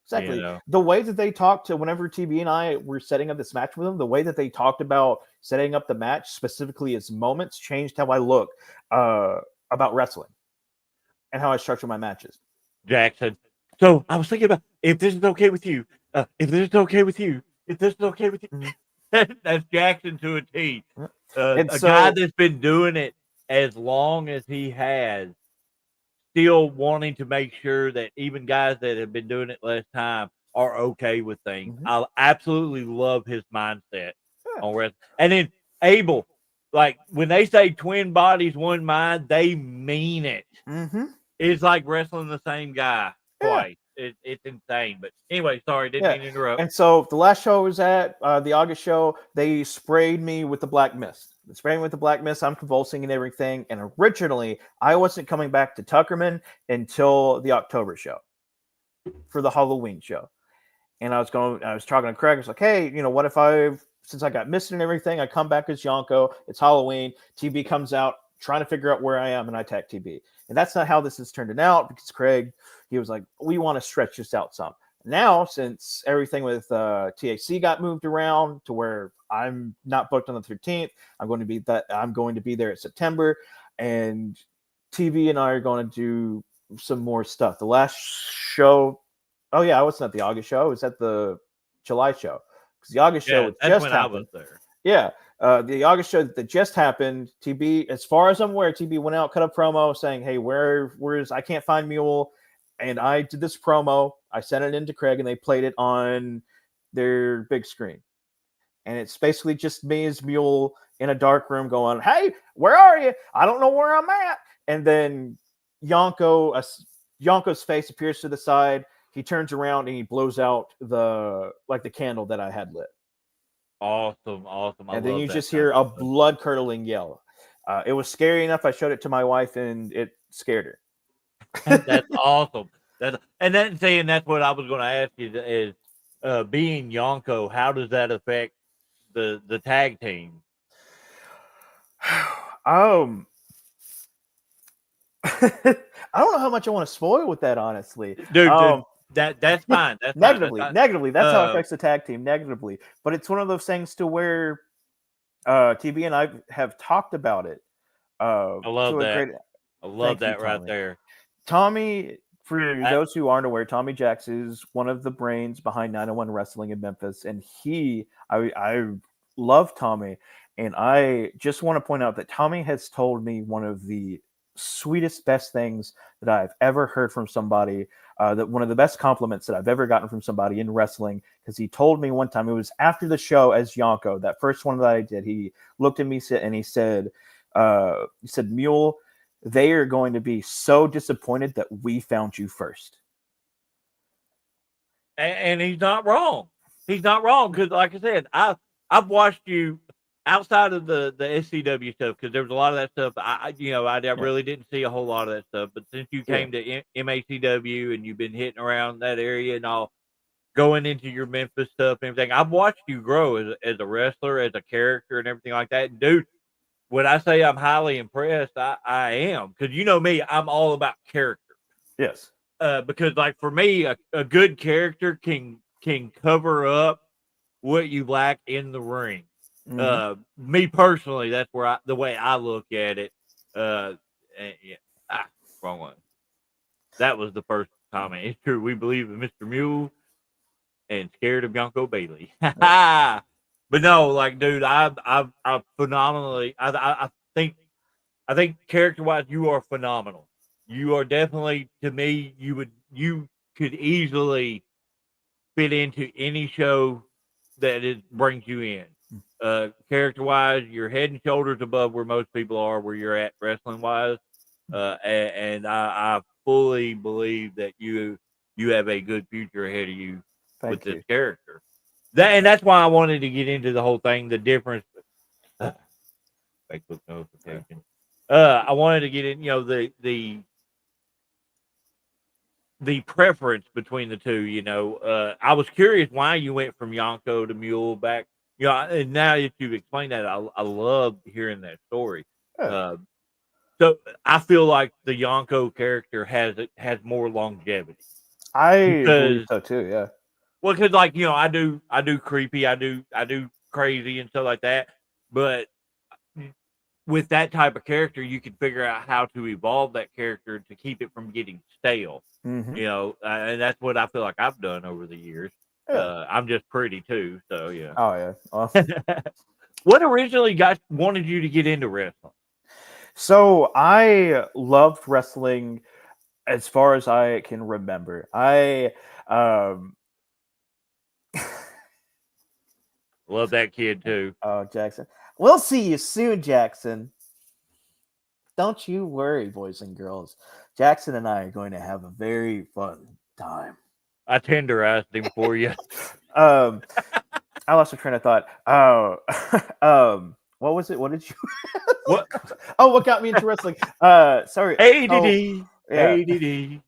Exactly. The way that they talked to whenever TB and I were setting up this match with them, the way that they talked about setting up the match, specifically as moments, changed how I look about wrestling and how I structure my matches.
Jackson. So I was thinking about if this is okay with you, that's Jackson to a T. Guy that's been doing it as long as he has, still wanting to make sure that even guys that have been doing it less time are okay with things. Mm-hmm. I absolutely love his mindset on wrestling. And then Abel, like when they say twin bodies, one mind, they mean it.
Mm-hmm.
It's like wrestling the same guy twice. It's insane. But anyway, sorry, didn't mean to interrupt.
And so the last show I was at, the August show, they sprayed me with the black mist. They sprayed me with the black mist. I'm convulsing and everything. And originally, I wasn't coming back to Tuckerman until the October show for the Halloween show. And I was talking to Craig. I was like, hey, what if since I got missed and everything, I come back as Yonko. It's Halloween. TB comes out trying to figure out where I am, and I attack TB. And that's not how this has turned out because Craig, he was like, we want to stretch this out some. Now, since everything with TAC got moved around to where I'm not booked on the 13th, I'm going to be there at September, and TV and I are going to do some more stuff. The last show, I wasn't at the August show. I was at the July show because the August show just happened. I was there. Yeah. The August show that just happened, TB, as far as I'm aware, TB went out, cut a promo saying, hey, where's I can't find Mule. And I did this promo. I sent it into Craig, and they played it on their big screen. And it's basically just me as Mule in a dark room going, hey, where are you? I don't know where I'm at. And then Yonko's face appears to the side. He turns around and he blows out the candle that I had lit.
Awesome.
And then you just hear a blood-curdling yell. It was scary enough. I showed it to my wife, and it scared her.
That's awesome. That's what I was going to ask you is being Yonko, how does that affect the tag team?
I don't know how much I want to spoil with that, honestly.
Dude, that's fine. That's fine. That's fine.
Negatively. That's how it affects the tag team negatively. But it's one of those things to where TB and I have talked about it.
I love
to a
that.
great.
I love
Thank you,
that right
Tommy.
there.
Tommy, for those who aren't aware, Tommy Jacks is one of the brains behind 901 Wrestling in Memphis, and I love Tommy, and I just want to point out that Tommy has told me one of the sweetest, best things that I've ever heard from somebody. That one of the best compliments that I've ever gotten from somebody in wrestling, because he told me one time, it was after the show as Yonko, that first one that I did. He looked at me and he said, Mule, they are going to be so disappointed that we found you first.
And he's not wrong. He's not wrong, because, like I said, I've watched you outside of the SCW stuff, because there was a lot of that stuff. I really didn't see a whole lot of that stuff. But since you came to MACW and you've been hitting around that area and all, going into your Memphis stuff and everything, I've watched you grow as a wrestler, as a character, and everything like that. And dude, when I say I'm highly impressed, I am, because you know me, I'm all about character.
Yes.
Because like for me, a good character can cover up what you lack in the ring. Me personally, that's where the way I look at it. Wrong one. That was the first comment. It's true. We believe in Mr. Mule and scared of Yonko Bailey. But no, like, dude, I phenomenally. I think character wise, you are phenomenal. You are definitely, to me, you could easily fit into any show that it brings you in. Character wise, you're head and shoulders above where most people are, where you're at wrestling wise. And I fully believe that you have a good future ahead of you with this character. And that's why I wanted to get into the whole thing, the difference. Facebook notification. I wanted to get in, the preference between the two. I was curious why you went from Yonko to Mule back. And now that you've explained that, I love hearing that story. So I feel like the Yonko character has more longevity.
I believe so too. Yeah.
Well, because I do creepy, I do crazy and stuff like that, but with that type of character, you can figure out how to evolve that character to keep it from getting stale. And that's what I feel like I've done over the years. I'm just pretty too, so yeah.
Oh yeah. Awesome.
What originally wanted you to get into wrestling?
So I loved wrestling as far as I can remember.
Love that kid too.
Oh, Jackson. We'll see you soon, Jackson. Don't you worry, boys and girls. Jackson and I are going to have a very fun time.
I tenderized him for you.
I lost my train of thought. What was it? What did you?
What?
What got me into wrestling? Sorry.
ADD. ADD.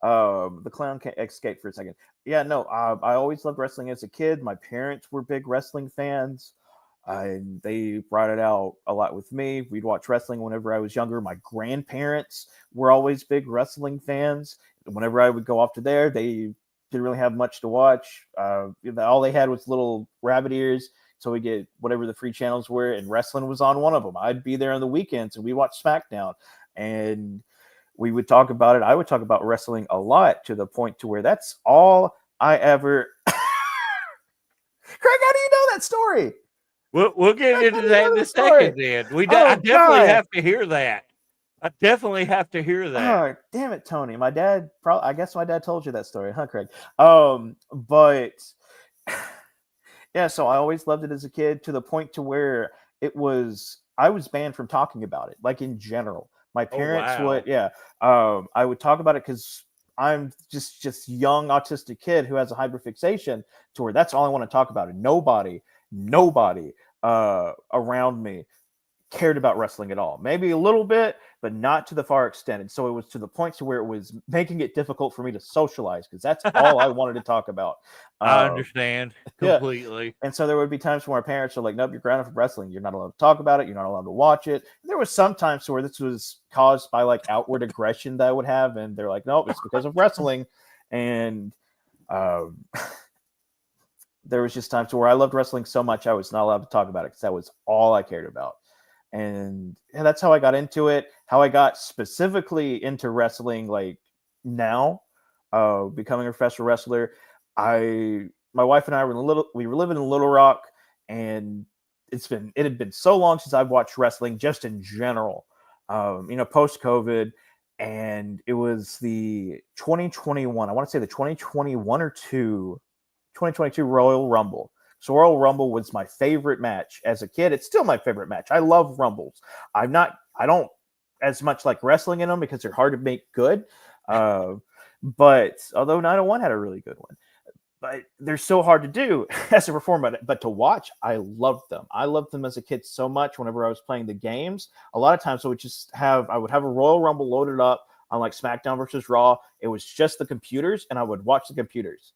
The clown can't escape for a second. Yeah, no. I always loved wrestling as a kid. My parents were big wrestling fans. They brought it out a lot with me. We'd watch wrestling whenever I was younger. My grandparents were always big wrestling fans. Whenever I would go off to there, they didn't really have much to watch. All they had was little rabbit ears. So we get whatever the free channels were, and wrestling was on one of them. I'd be there on the weekends, and we watch SmackDown, and we would talk about it. I would talk about wrestling a lot, to the point to where that's all I ever. Craig, how do you know that story?
We'll get into that in a second. Then I definitely have to hear that. I definitely have to hear that.
Oh, damn it, Tony! My dad, I guess my dad told you that story, huh, Craig? But yeah, so I always loved it as a kid, to the point to where I was banned from talking about it, like in general. My parents would, I would talk about it because I'm just young autistic kid who has a hyperfixation, to where that's all I want to talk about. And nobody around me cared about wrestling at all. Maybe a little bit, but not to the far extent. And so it was to the point to where it was making it difficult for me to socialize because that's all I wanted to talk about.
I understand
Yeah.
completely.
And so there would be times when our parents are like, nope, you're grounded from wrestling. You're not allowed to talk about it. You're not allowed to watch it. There was some times where this was caused by like outward aggression that I would have. And they're like, nope, it's because of wrestling. And there was just times where I loved wrestling so much I was not allowed to talk about it because that was all I cared about. And that's how I got into it. How I got specifically into wrestling, like now, becoming a professional wrestler. My wife and I were living in Little Rock, and it had been so long since I've watched wrestling just in general. Post COVID, and it was the 2021. I want to say the 2021 or 2022 Royal Rumble. So Royal Rumble was my favorite match as a kid. It's still my favorite match. I love Rumbles. I don't as much like wrestling in them because they're hard to make good. But although 901 had a really good one, but they're so hard to do as a performer. But to watch, I loved them. I loved them as a kid so much. Whenever I was playing the games, a lot of times I would have a Royal Rumble loaded up on like SmackDown versus Raw. It was just the computers, and I would watch the computers.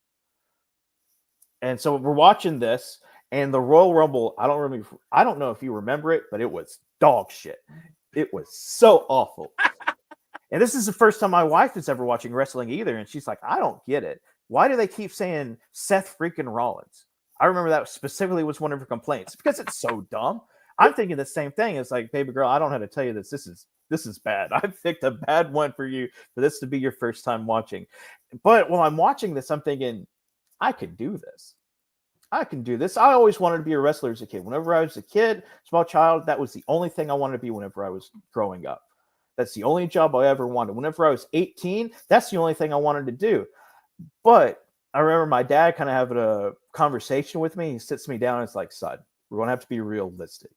And so we're watching this, and the Royal Rumble, I don't know if you remember it, but it was dog shit. It was so awful. And this is the first time my wife is ever watching wrestling either. And she's like, I don't get it. Why do they keep saying Seth freaking Rollins? I remember that specifically was one of her complaints because it's so dumb. I'm thinking the same thing. It's like, baby girl, I don't know how to tell you this. This is bad. I picked a bad one for you for this to be your first time watching. But while I'm watching this, I'm thinking, I can do this. I can do this. I always wanted to be a wrestler as a kid. Whenever I was a kid, small child, that was the only thing I wanted to be whenever I was growing up. That's the only job I ever wanted. Whenever I was 18, that's the only thing I wanted to do. But I remember my dad kind of having a conversation with me. He sits me down and it's like, son, we're going to have to be realistic.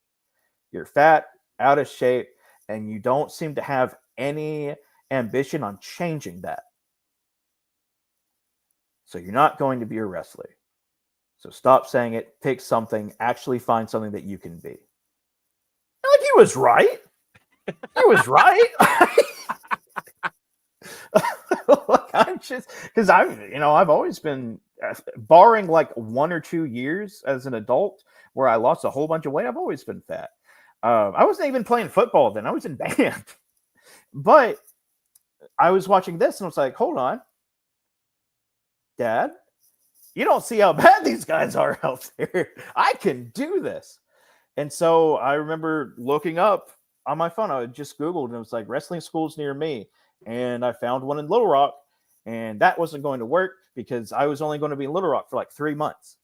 You're fat, out of shape, and you don't seem to have any ambition on changing that. So you're not going to be a wrestler. So stop saying it, pick something, actually find something that you can be. And like, he was right. He was right. I'm just, because I've always been, barring like 1 or 2 years as an adult where I lost a whole bunch of weight, I've always been fat. I wasn't even playing football then. I was in band. But I was watching this and I was like, hold on. Dad, you don't see how bad these guys are out there. I can do this. And so I remember looking up on my phone. I just Googled and it was like wrestling schools near me. And I found one in Little Rock. And that wasn't going to work because I was only going to be in Little Rock for like 3 months.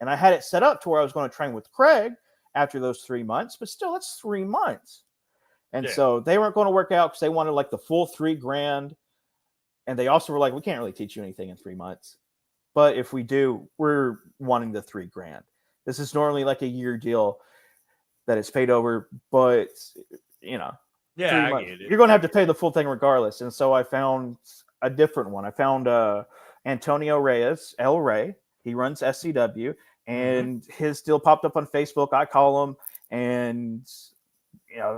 And I had it set up to where I was going to train with Craig after those 3 months. But still, that's 3 months. And so they weren't going to work out because they wanted like the full $3,000. And they also were like, we can't really teach you anything in 3 months. But if we do, we're wanting the $3,000. This is normally like a year deal that is paid over, but
yeah,
I get it. You're going to have to pay the full thing regardless. And so I found a different one. I found Antonio Reyes, El Rey. He runs SCW, and his deal popped up on Facebook. I call him, and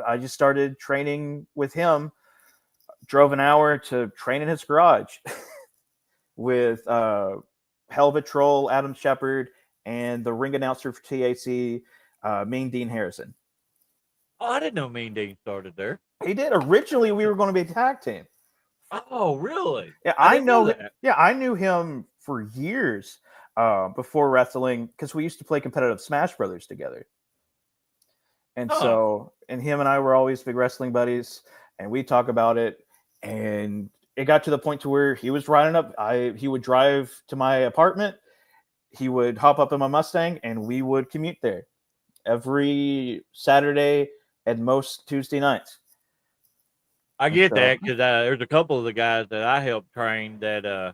I just started training with him. Drove an hour to train in his garage with Helvet Troll, Adam Shepard, and the ring announcer for TAC, Mean Dean Harrison.
Oh, I didn't know Mean Dean started there.
He did. Originally, we were going to be a tag team.
Oh, really?
Yeah, I know that. Yeah, I knew him for years before wrestling because we used to play competitive Smash Brothers together. And so, and him and I were always big wrestling buddies, and we talk about it. And it got to the point to where he was riding up. He would drive to my apartment. He would hop up in my Mustang, and we would commute there every Saturday and most Tuesday nights.
I get that because there's a couple of the guys that I helped train that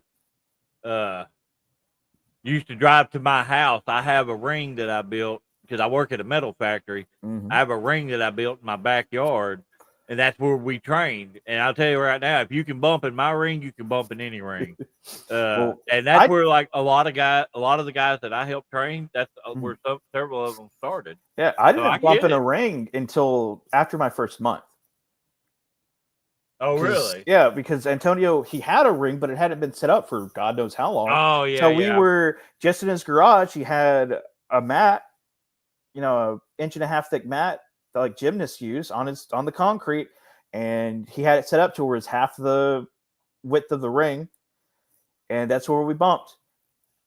used to drive to my house. I have a ring that I built because I work at a metal factory. I have a ring that I built in my backyard. and that's where we trained. And I'll tell you right now, if you can bump in my ring, you can bump in any ring.
Well,
And that's where like a lot of the guys that I helped train, that's where several of them started.
Yeah, I
So
didn't bump in a ring until after my first month.
Oh, really?
Yeah, because Antonio, he had a ring, but it hadn't been set up for God knows how long.
Oh, yeah.
So we were just in his garage. He had a mat, you know, an 1.5 inch thick mat that like gymnasts use on the concrete, and he had it set up to where it's half the width of the ring, and that's where we bumped.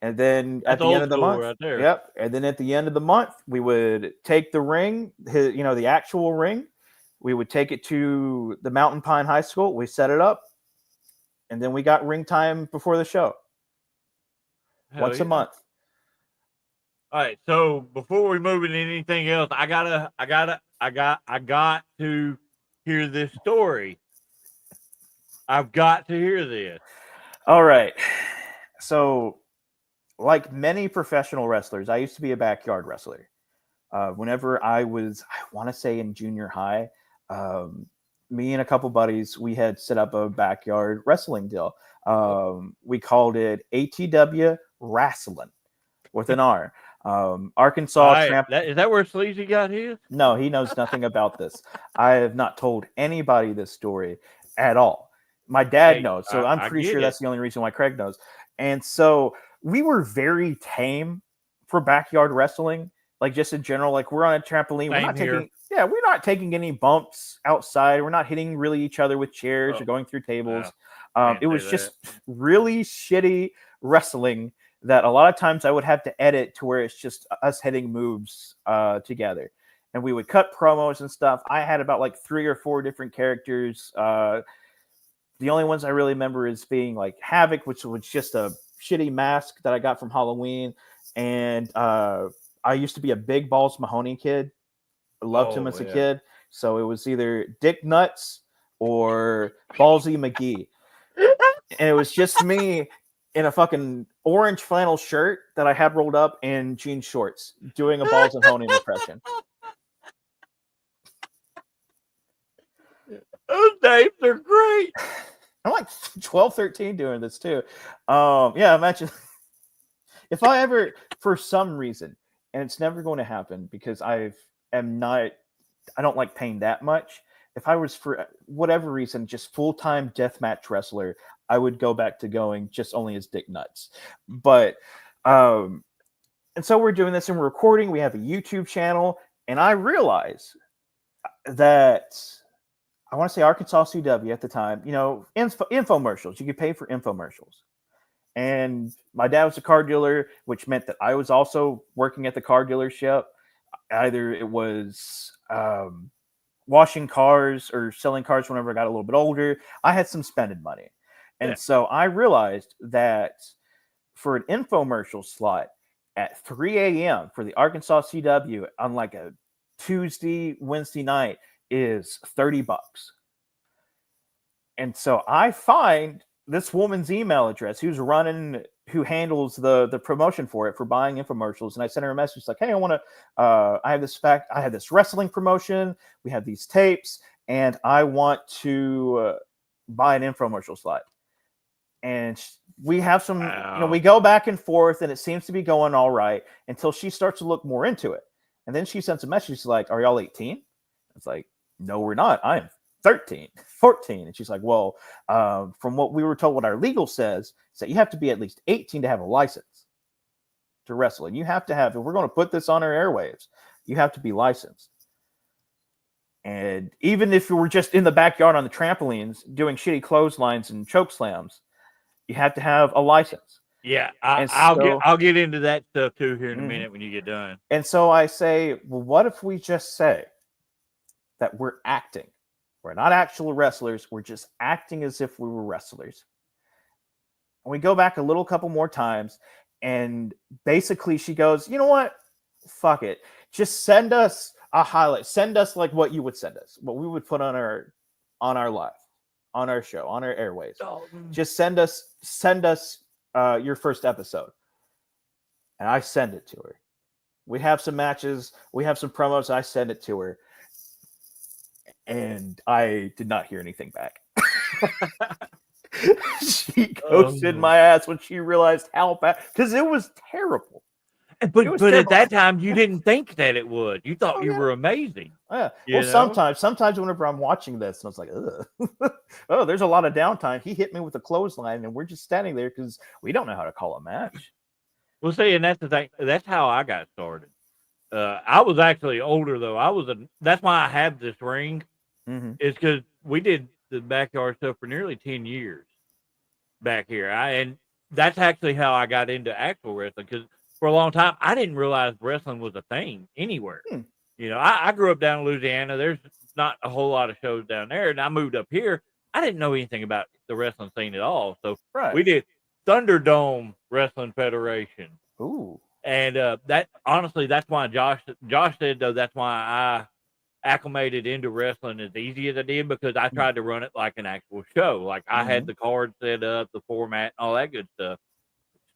And then at the end of the month,
right there.
Yep. And then at the end of the month, we would take the ring, the actual ring. We would take it to the Mountain Pine High School. We set it up, and then we got ring time before the show. Once a month.
All right. So before we move into anything else, I got to hear this story. I've got to hear this.
All right. So, like many professional wrestlers, I used to be a backyard wrestler. Whenever I want to say in junior high, me and a couple buddies, we had set up a backyard wrestling deal. We called it ATW Wrestling with an R. Arkansas.
Is that where Sleazy got his?
No, he knows nothing about this. I have not told anybody this story at all. My dad knows, so I'm pretty sure that's the only reason why Craig knows. And so we were very tame for backyard wrestling, like just in general. Like we're on a trampoline. We're not taking any bumps outside. We're not hitting really each other with chairs or going through tables. It was just really shitty wrestling that a lot of times I would have to edit to where it's just us hitting moves together. And we would cut promos and stuff. I had about like 3 or 4 different characters. The only ones I really remember is being like Havoc, which was just a shitty mask that I got from Halloween. And I used to be a Big Balls Mahoney kid. I loved him as a kid. So it was either Dick Nuts or Ballsy McGee. And it was just me in a fucking orange flannel shirt that I had rolled up in jean shorts doing a Balls and Mahoney impression.
Those names are great.
I'm like 12, 13 doing this too. Imagine if I ever, for some reason, and it's never going to happen because I don't like pain that much. If I was for whatever reason, just full-time deathmatch wrestler, I would go back to going just only as Dick Nuts. But, and so we're doing this and we're recording. We have a YouTube channel, and I realize that I want to say Arkansas CW at the time, infomercials. You could pay for infomercials. And my dad was a car dealer, which meant that I was also working at the car dealership. Either it was washing cars or selling cars whenever I got a little bit older. I had some spending money. And so I realized that for an infomercial slot at 3 a.m. for the Arkansas CW on like a Tuesday, Wednesday night is $30. And so I find this woman's email address who handles the promotion for it, for buying infomercials. And I sent her a message like, hey, I have this wrestling promotion. We have these tapes and I want to buy an infomercial slot. And we have some, we go back and forth and it seems to be going all right until she starts to look more into it. And then she sends a message. She's like, are y'all 18? It's like, no, we're not. I'm 13, 14. And she's like, well, from what we were told, what our legal says is that you have to be at least 18 to have a license to wrestle. And you have to have, if we're going to put this on our airwaves, you have to be licensed. And even if you were just in the backyard on the trampolines doing shitty clotheslines and choke slams, you have to have a license.
Yeah, I'll get into that stuff too here in a minute when you get done.
And so I say, well, what if we just say that we're acting? We're not actual wrestlers. We're just acting as if we were wrestlers. And we go back a couple more times, and basically she goes, you know what? Fuck it. Just send us a highlight. Send us like what you would send us, what we would put on our live, on our show, on our airways. Just send us your first episode. And I send it to her. We have some matches. We have some promos. I send it to her. and I did not hear anything back. She ghosted my ass when she realized how bad, because it was terrible.
But
was
at
terrible.
that time, you didn't think that it would. You thought you were amazing.
Yeah.
You
Well,
know?
sometimes whenever I'm watching this, and I was like, ugh. Oh, there's a lot of downtime. He hit me with a clothesline, and we're just standing there because we don't know how to call a match.
Well, see, and that's the thing. That's how I got started. I was actually older though. That's why I have this ring.
Mm-hmm.
Is because we did the backyard stuff for nearly 10 years back here. And that's actually how I got into actual wrestling, because for a long time I didn't realize wrestling was a thing anywhere. You know, I grew up down in Louisiana. There's not a whole lot of shows down there, and I moved up here. I didn't know anything about the wrestling scene at all. So we did Thunderdome Wrestling Federation.
Ooh.
And that honestly, that's why Josh said though that's why I acclimated into wrestling as easy as I did, because I tried to run it like an actual show. Like I had the card set up, the format, all that good stuff,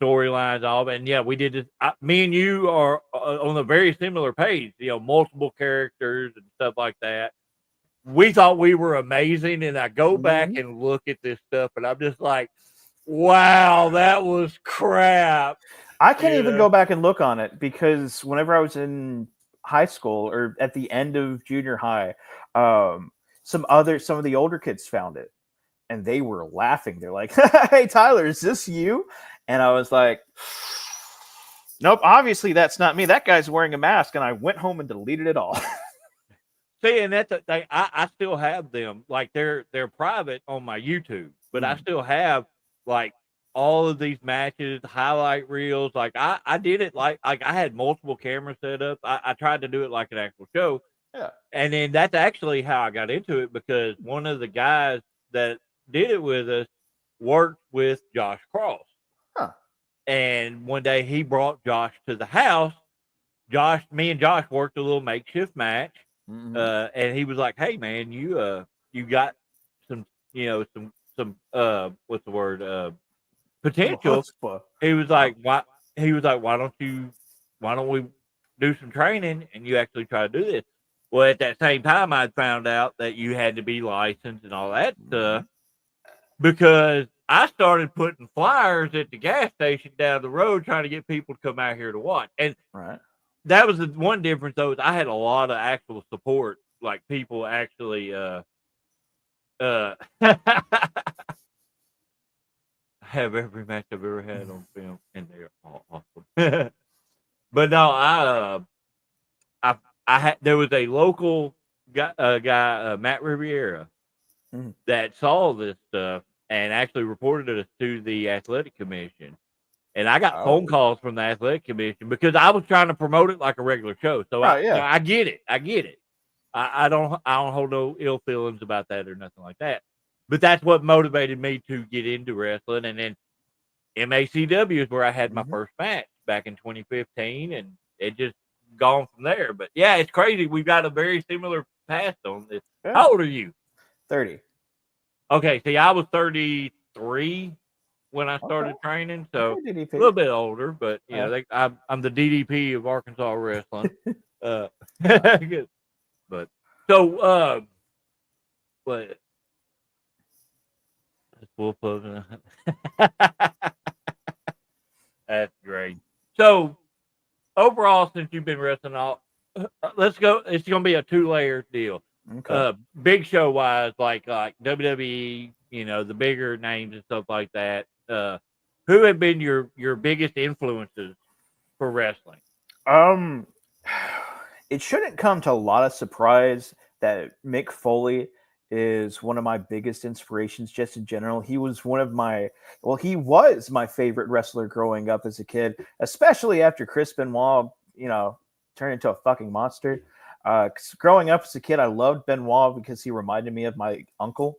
storylines, all of it. And yeah, we did this. Me and you are on a very similar page. You know, multiple characters and stuff like that. We thought we were amazing, and I go back and look at this stuff, and I'm just like, wow, that was crap.
I can't even go back and look on it, because whenever I was in high school or at the end of junior high, some of the older kids found it and they were laughing. They're like, "Hey, Tyler, is this you?" And I was like, "Nope, obviously that's not me. That guy's wearing a mask." And I went home and deleted it all.
See, and that's the thing. I still have them. Like they're private on my YouTube, but I still have like all of these matches, highlight reels. Like I did it like I had multiple cameras set up. I tried to do it like an actual show.
Yeah.
And then that's actually how I got into it, because one of the guys that did it with us worked with Josh Cross.
Huh.
And one day he brought Josh to the house. Me and Josh worked a little makeshift match. And he was like, "Hey man, you got some, some what's the word? Potential." He was like, "Why?" He was like, "Why don't we do some training and you actually try to do this?" Well, at that same time, I'd found out that you had to be licensed and all that stuff, because I started putting flyers at the gas station down the road trying to get people to come out here to watch. And that was the one difference, though, is I had a lot of actual support, like people actually I have every match I've ever had on film, and they're all awesome. But no, there was a local guy, Matt Riviera, that saw this stuff and actually reported us to the athletic commission. And I got phone calls from the athletic commission because I was trying to promote it like a regular show. So I get it. I don't hold no ill feelings about that or nothing like that. But that's what motivated me to get into wrestling. And then MACW is where I had my first match back in 2015, and it just gone from there. But yeah, it's crazy. We've got a very similar past on this. Yeah. How old are you?
30.
Okay, see, I was 33 when I started training, so a little bit older, but you know, I'm the DDP of Arkansas wrestling. But so, but that's great. So overall, since you've been wrestling let's go. It's going to be a 2-layer deal. Okay. Big show wise, like WWE, you know, the bigger names and stuff like that. Who have been your biggest influences for wrestling?
It shouldn't come to a lot of surprise that Mick Foley is one of my biggest inspirations just in general. He was he was my favorite wrestler growing up as a kid, especially after Chris Benoit, you know, turned into a fucking monster. Growing up as a kid, I loved Benoit because he reminded me of my uncle.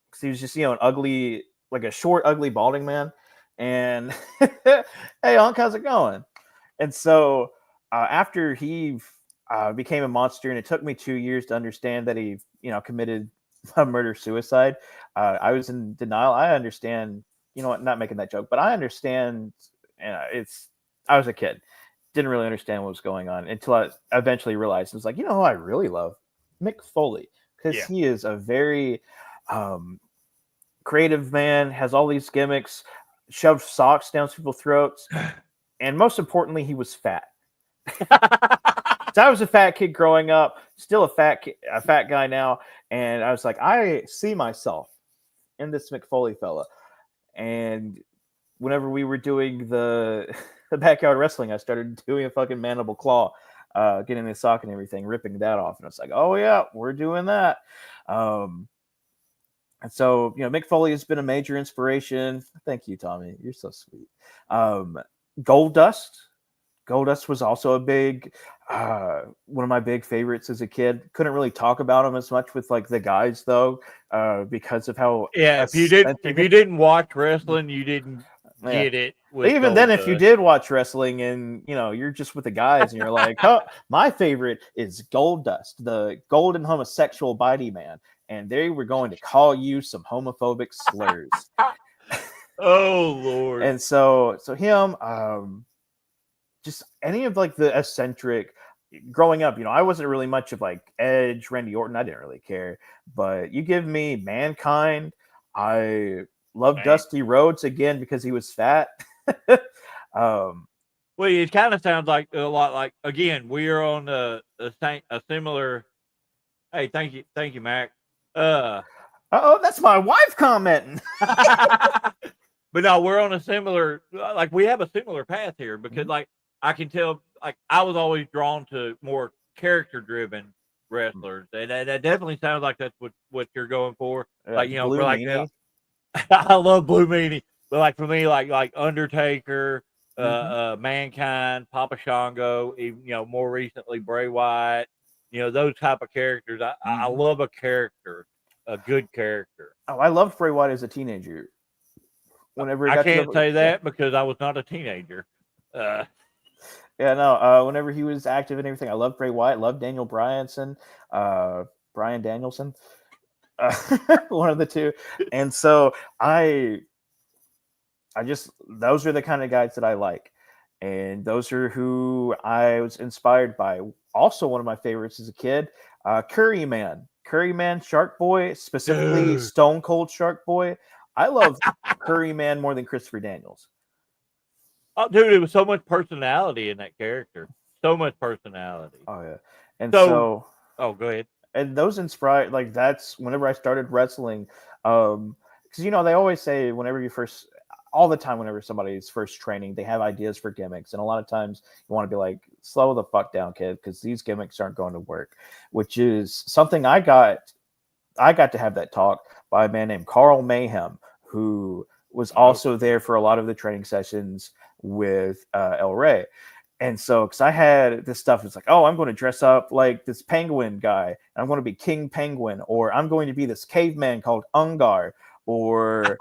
Because he was just, you know, an ugly, like a short, ugly, balding man. And hey, Unc, how's it going? And so after he became a monster, and it took me 2 years to understand that he, you know, committed a murder-suicide, I was in denial. I understand, you know what, not making that joke, but I understand. I was a kid. Didn't really understand what was going on until I eventually realized. It was like, you know who I really love? Mick Foley, because
Yeah.
he is a very creative man, has all these gimmicks, shoves socks down people's throats, and most importantly, he was fat. So I was a fat kid growing up, still a fat guy now, and I was like, I see myself in this Mick Foley fella. And whenever we were doing the backyard wrestling, I started doing a fucking mandible claw, getting the sock and everything, ripping that off, and it's like, oh yeah, we're doing that. And so, Mick Foley has been a major inspiration. Thank you, Tommy. You're so sweet. Goldust. Goldust was also a big, one of my big favorites as a kid. Couldn't really talk about him as much with like the guys though, because of how.
Yeah, if you didn't watch wrestling, you didn't get it.
Even then, if you did watch wrestling and you're just with the guys and you're like, oh, my favorite is Goldust, the golden homosexual bitey man, and they were going to call you some homophobic slurs.
Oh Lord!
And so him, just any of like the eccentric. Growing up, I wasn't really much of like Edge, Randy Orton. I didn't really care. But you give me Mankind. I love Dusty Rhodes again because he was fat.
Well, it kind of sounds like a lot like, again, we are on a similar. Hey, thank you, Mac.
Oh, that's my wife commenting.
But no, we're on a similar, like we have a similar path here because like I can tell, like I was always drawn to more character driven wrestlers, and that definitely sounds like that's what you're going for. Like
Blue
for like
Meanie.
I love Blue Meanie, but like for me, like Undertaker, Mankind, Papa Shango, even, more recently Bray Wyatt, those type of characters. I love a character, a good character.
Oh, I loved Bray Wyatt as a teenager. Whenever
I can't say that because I was not a teenager.
Yeah, no. Whenever he was active and everything, I loved Bray Wyatt. Loved Daniel Bryan Danielson, one of the two. And so I just, those are the kind of guys that I like, and those are who I was inspired by. Also, one of my favorites as a kid, Curry Man, Shark Boy, specifically Stone Cold Shark Boy. I love Curry Man more than Christopher Daniels.
Oh, dude, it was so much personality in that character. So much personality.
Oh yeah, and so
oh, go ahead.
And those inspire, like that's whenever I started wrestling, because they always say all the time whenever somebody's first training, they have ideas for gimmicks, and a lot of times you want to be like, slow the fuck down, kid, because these gimmicks aren't going to work. Which is something I got to have that talk by a man named Carl Mayhem, who was also there for a lot of the training sessions with El Rey. And so, because I had this stuff, it's like, oh, I'm going to dress up like this penguin guy, and I'm going to be King Penguin, or I'm going to be this caveman called Ungar, or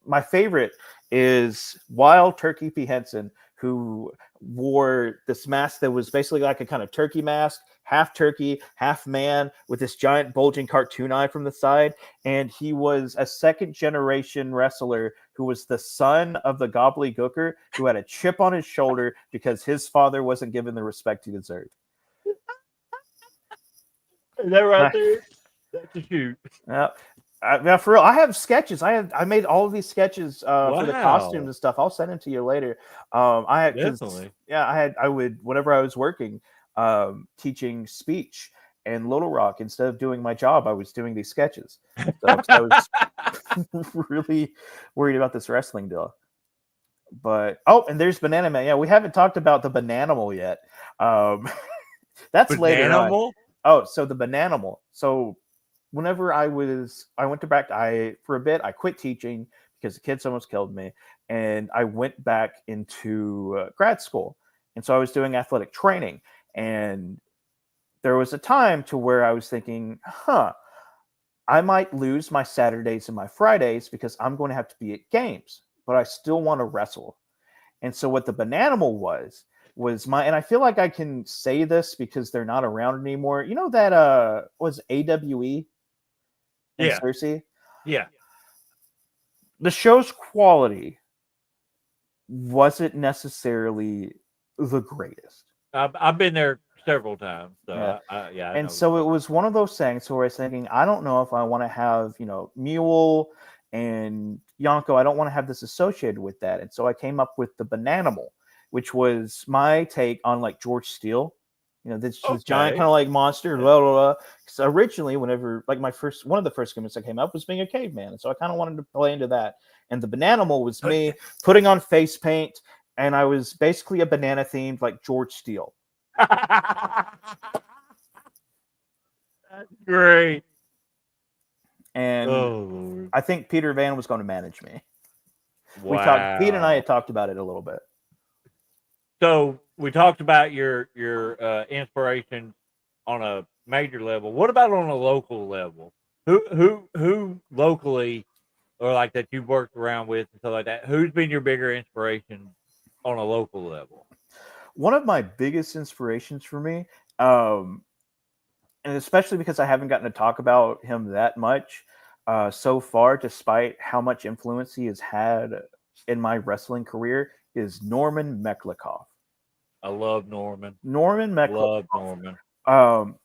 my favorite is Wild Turkey P. Henson, who wore this mask that was basically like a kind of turkey mask, half turkey, half man, with this giant bulging cartoon eye from the side. And he was a second generation wrestler who was the son of the gobbledygooker, who had a chip on his shoulder because his father wasn't given the respect he deserved.
Is that right there? That's a shoot.
Now, for real, I have sketches. I made all of these sketches for the costumes and stuff. I'll send them to you later.
Definitely.
I would, whenever I was working, teaching speech in Little Rock, instead of doing my job, I was doing these sketches. So I was really worried about this wrestling deal. But and there's Banana Man. Yeah, we haven't talked about the Bananimal yet. That's later on. Oh, so the Bananimal. So whenever I went to practice, for a bit, I quit teaching because the kids almost killed me. And I went back into grad school. And so I was doing athletic training. And there was a time to where I was thinking, I might lose my Saturdays and my Fridays because I'm going to have to be at games, but I still want to wrestle. And so what the Bananimal was and I feel like I can say this because they're not around anymore. You know that was AWE?
Yeah.
Cersei?
Yeah.
The show's quality wasn't necessarily the greatest.
I've been there several times. So
Yeah.
I
And
know.
so it was one of those things where I was thinking, I don't know if I want to have, Mule and Yonko. I don't want to have this associated with that. And so I came up with the Bananimal, which was my take on like George Steele. This giant
Okay.
kind of like monster, blah, blah, blah. So originally, whenever like one of the first gimmicks that came up was being a caveman. And so I kind of wanted to play into that. And the Bananimal was me putting on face paint, and I was basically a banana themed like George Steele.
That's great.
And
Oh, Lord.
I think Peter Van was going to manage me.
Wow.
Pete and I had talked about it a little bit.
So we talked about your inspiration on a major level. What about on a local level? Who locally or like that you've worked around with and stuff like that? Who's been your bigger inspiration on a local level?
One of my biggest inspirations for me, and especially because I haven't gotten to talk about him that much so far, despite how much influence he has had in my wrestling career, is Norman Meklikoff.
I love Norman.
Norman Meklikoff.
Love Norman.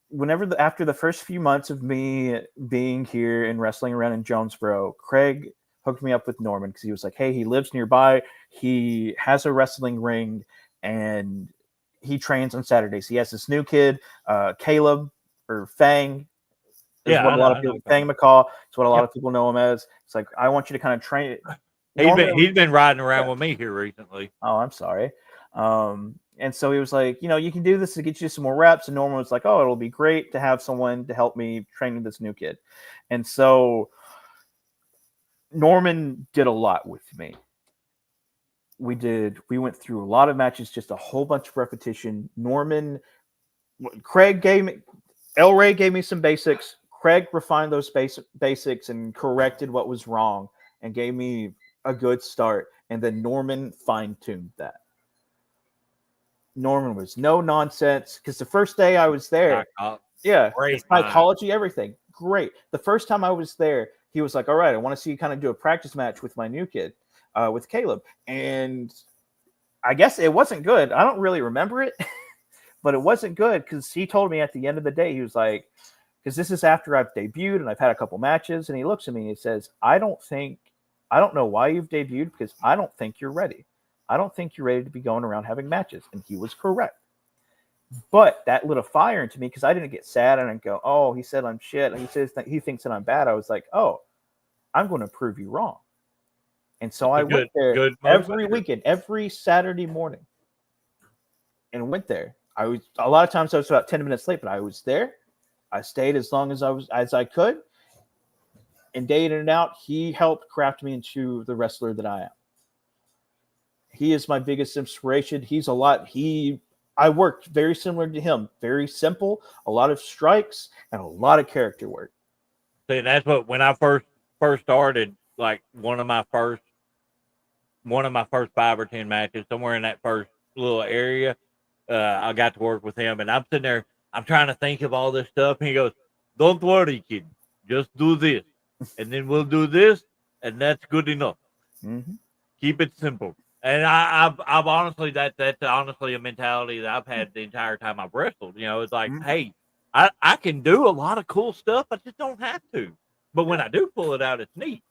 After the first few months of me being here and wrestling around in Jonesboro, Craig hooked me up with Norman because he was like, hey, he lives nearby. He has a wrestling ring and he trains on Saturdays. He has this new kid, Caleb or Fang.
Yeah,
What a lot of people, Fang McCall. It's what a lot of people know him as. It's like, I want you to kind of train it.
He's been riding around with me here recently.
Oh, I'm sorry. And so he was like, you can do this to get you some more reps. And Norman was like, oh, it'll be great to have someone to help me train this new kid. And so Norman did a lot with me. We went through a lot of matches, just a whole bunch of repetition. El Rey gave me some basics. Craig refined those basics and corrected what was wrong and gave me a good start. And then Norman fine-tuned that. Norman was no nonsense because the first day I was there, psychology, everything great. The first time I was there, he was like, all right, I want to see you kind of do a practice match with my new kid, with Caleb. And I guess it wasn't good. I don't really remember it, but it wasn't good because he told me at the end of the day, he was like, because this is after I've debuted and I've had a couple matches, and he looks at me and he says, I don't know why you've debuted because I don't think you're ready. I don't think you're ready to be going around having matches. And he was correct. But that lit a fire into me because I didn't get sad and go, oh, he said I'm shit. He says that he thinks that I'm bad. I was like, oh, I'm going to prove you wrong. And so I went there every weekend, every Saturday morning, and went there. A lot of times I was about 10 minutes late, but I was there. I stayed as long as I could. And day in and out, he helped craft me into the wrestler that I am. He is my biggest inspiration. I worked very similar to him. Very simple, a lot of strikes, and a lot of character work.
See, that's when I first started, like one of my first 5 or 10 matches, somewhere in that first little area, I got to work with him, and I'm sitting there, I'm trying to think of all this stuff, and he goes, don't worry, kid, just do this, and then we'll do this, and that's good enough.
Mm-hmm.
Keep it simple. And I've honestly, that's honestly a mentality that I've had the entire time I've wrestled. It's like, hey, I can do a lot of cool stuff. I just don't have to. But when I do pull it out, it's neat.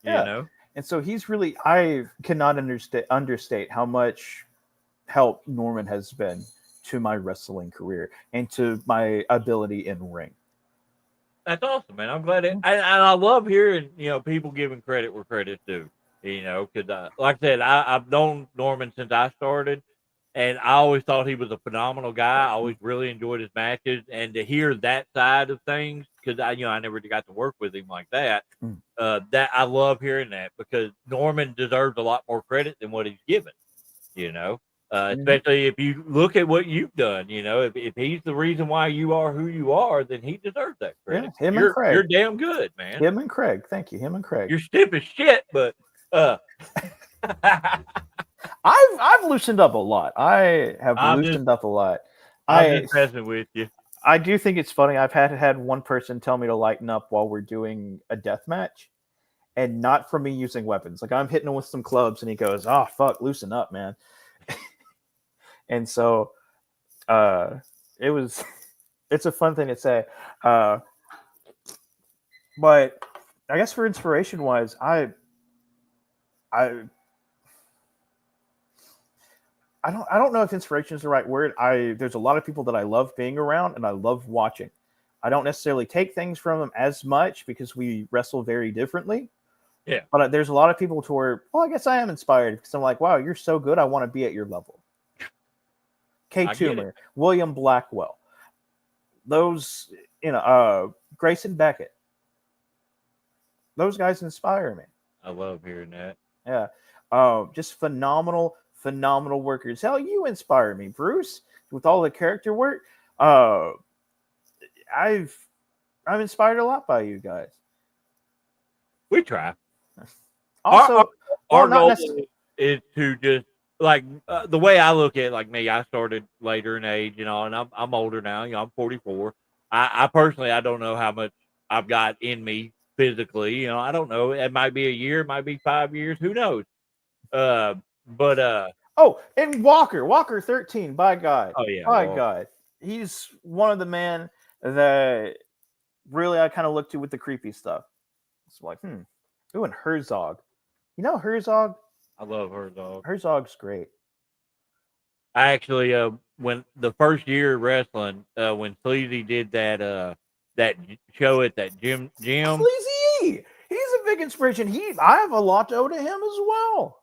Yeah. And so I cannot understate how much help Norman has been to my wrestling career and to my ability in ring.
That's awesome, man. I'm glad I love hearing, people giving credit where credit's due. Because like I said, I've known Norman since I started, and I always thought he was a phenomenal guy. I always really enjoyed his matches, and to hear that side of things, because I never got to work with him like that. That I love hearing that because Norman deserves a lot more credit than what he's given. Especially if you look at what you've done. If he's the reason why you are who you are, then he deserves that credit.
Yeah, and Craig.
You're damn good, man.
Him and Craig. Thank you. Him and Craig.
You're stiff as shit, but
I've loosened up a lot. I have loosened up a lot.
I'm just messing with you.
I do think it's funny. I've had one person tell me to lighten up while we're doing a death match, and not for me using weapons. Like I'm hitting him with some clubs, and he goes, "Oh fuck, loosen up, man." And so, it was. It's a fun thing to say, uh, but I guess for inspiration wise, I I don't know if inspiration is the right word. There's a lot of people that I love being around and I love watching. I don't necessarily take things from them as much because we wrestle very differently.
Yeah.
But there's a lot of people to where, well, I guess I am inspired because I'm like, wow, you're so good. I want to be at your level. Kay
I get
Toomer, William Blackwell, those, Grayson Beckett. Those guys inspire me.
I love hearing that.
Yeah. Just phenomenal workers. Hell, you inspire me, Bruce, with all the character work. I'm inspired a lot by you guys.
We try.
Also,
Our
not
goal
necessarily.
is to just like the way I look at it, like me, I started later in age, and I'm older now. I'm 44. I personally, I don't know how much I've got in me physically. I don't know. It might be a year, it might be 5 years. Who knows? But
Oh, and Walker 13. By God,
oh yeah,
by
well,
God, he's one of the men that really I kind of look to with the creepy stuff. It's like, ooh, and Herzog. Herzog.
I love her dog.
Herzog's great.
I actually, when the first year of wrestling, when Sleazy did that show at that gym,
Sleazy, he's a big inspiration. I have a lot to owe to him as well.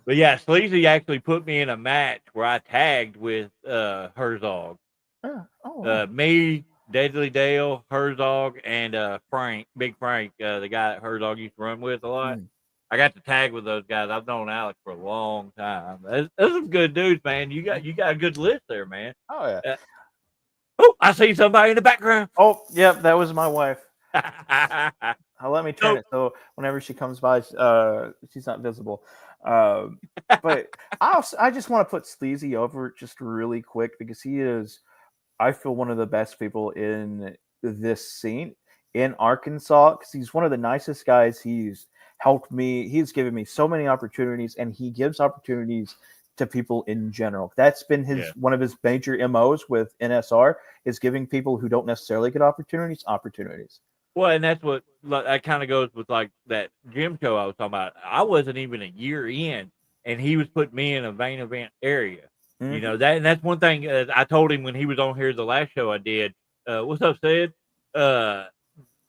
but yeah, Sleazy actually put me in a match where I tagged with Herzog. Me, Deadly Dale, Herzog, and Frank, Big Frank, the guy that Herzog used to run with a lot. I got to tag with those guys. I've known Alex for a long time. Those some good dudes, man. You got a good list there, man.
Oh yeah.
Oh, I see somebody in the background.
Oh, yep, that was my wife. Let me turn it so whenever she comes by, she's not visible. But I just want to put Sleazy over just really quick because he is, I feel, one of the best people in this scene in Arkansas because he's one of the nicest guys. He's helped me. He's given me so many opportunities, and he gives opportunities to people in general. That's been one of his major MOs with NSR is giving people who don't necessarily get opportunities.
Well, and that's what that kind of goes with like that gym show I was talking about. I wasn't even a year in, and he was putting me in a main event area.
Mm-hmm.
And that's one thing I told him when he was on here the last show I did. What's up, Sid? The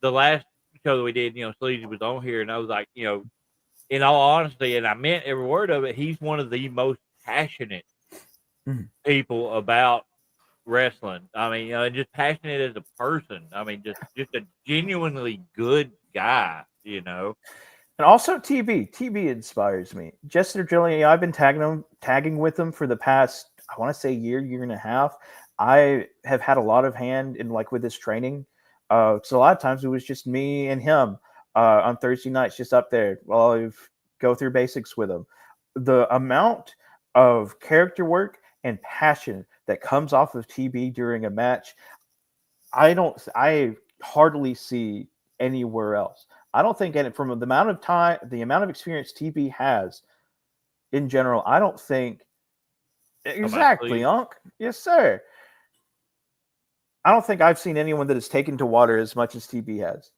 last show that we did, Sleazy was on here, and I was like, in all honesty, and I meant every word of it, he's one of the most passionate people about wrestling. I mean, just passionate as a person. I mean, just a genuinely good guy.
And also TB inspires me. Jester Drilling, I've been tagging with him for the past, I want to say year and a half. I have had a lot of hand in with his training. So a lot of times it was just me and him on Thursday nights, just up there while I go through basics with him. The amount of character work and passion that comes off of TB during a match, I hardly see anywhere else. I don't think, and from the amount of experience TB has in general, I don't think exactly, Unc. Yes, sir. I don't think I've seen anyone that has taken to water as much as TB has.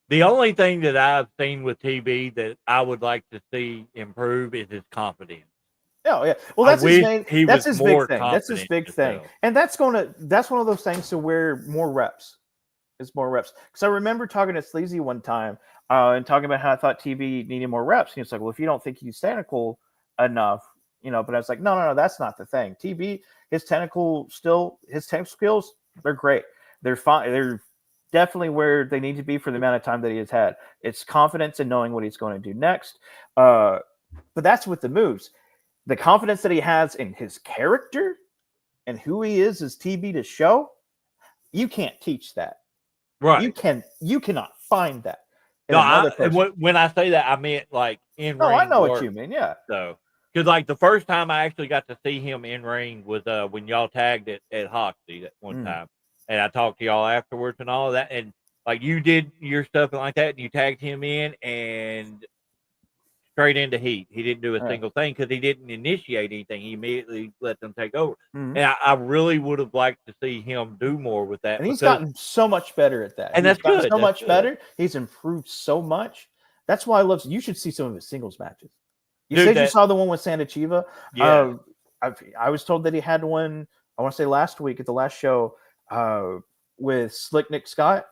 The only thing that I've seen with TB that I would like to see improve is his confidence.
Oh yeah, well that's his main. That's his big thing. That's his big thing, and that's one of those things to where more reps. It's more reps. Because I remember talking to Sleazy one time and talking about how I thought TB needed more reps. And he was like, "Well, if you don't think he's technical enough, But I was like, no, that's not the thing. TB, his technical skills, they're great. They're fine. They're definitely where they need to be for the amount of time that he has had. It's confidence in knowing what he's going to do next. But that's with the moves. The confidence that he has in his character and who he is as TB to show, you can't teach that.
Right.
You cannot find that.
No, when I say that, I meant like in ring.
Oh, I know what you mean. Yeah.
So, because like the first time I actually got to see him in ring was when y'all tagged at Hoxie that one time, and I talked to y'all afterwards and all of that, and like you did your stuff like that, and you tagged him in, and straight into heat. He didn't do a
Yeah.
single thing because he didn't initiate anything. He immediately let them take over.
Mhm.
And I really would have liked to see him do more with that.
And he's
because,
gotten so much better at that.
and
He's
that's
gotten
good.
so
That's
much
good.
better. He's improved so much. That's why I love. You should see some of his singles matches. You
Dude,
said you
that-
saw the one with Santa Chiva.
Yeah.
I was told that he had one. I want to say last week at the last show with Slick Nick Scott.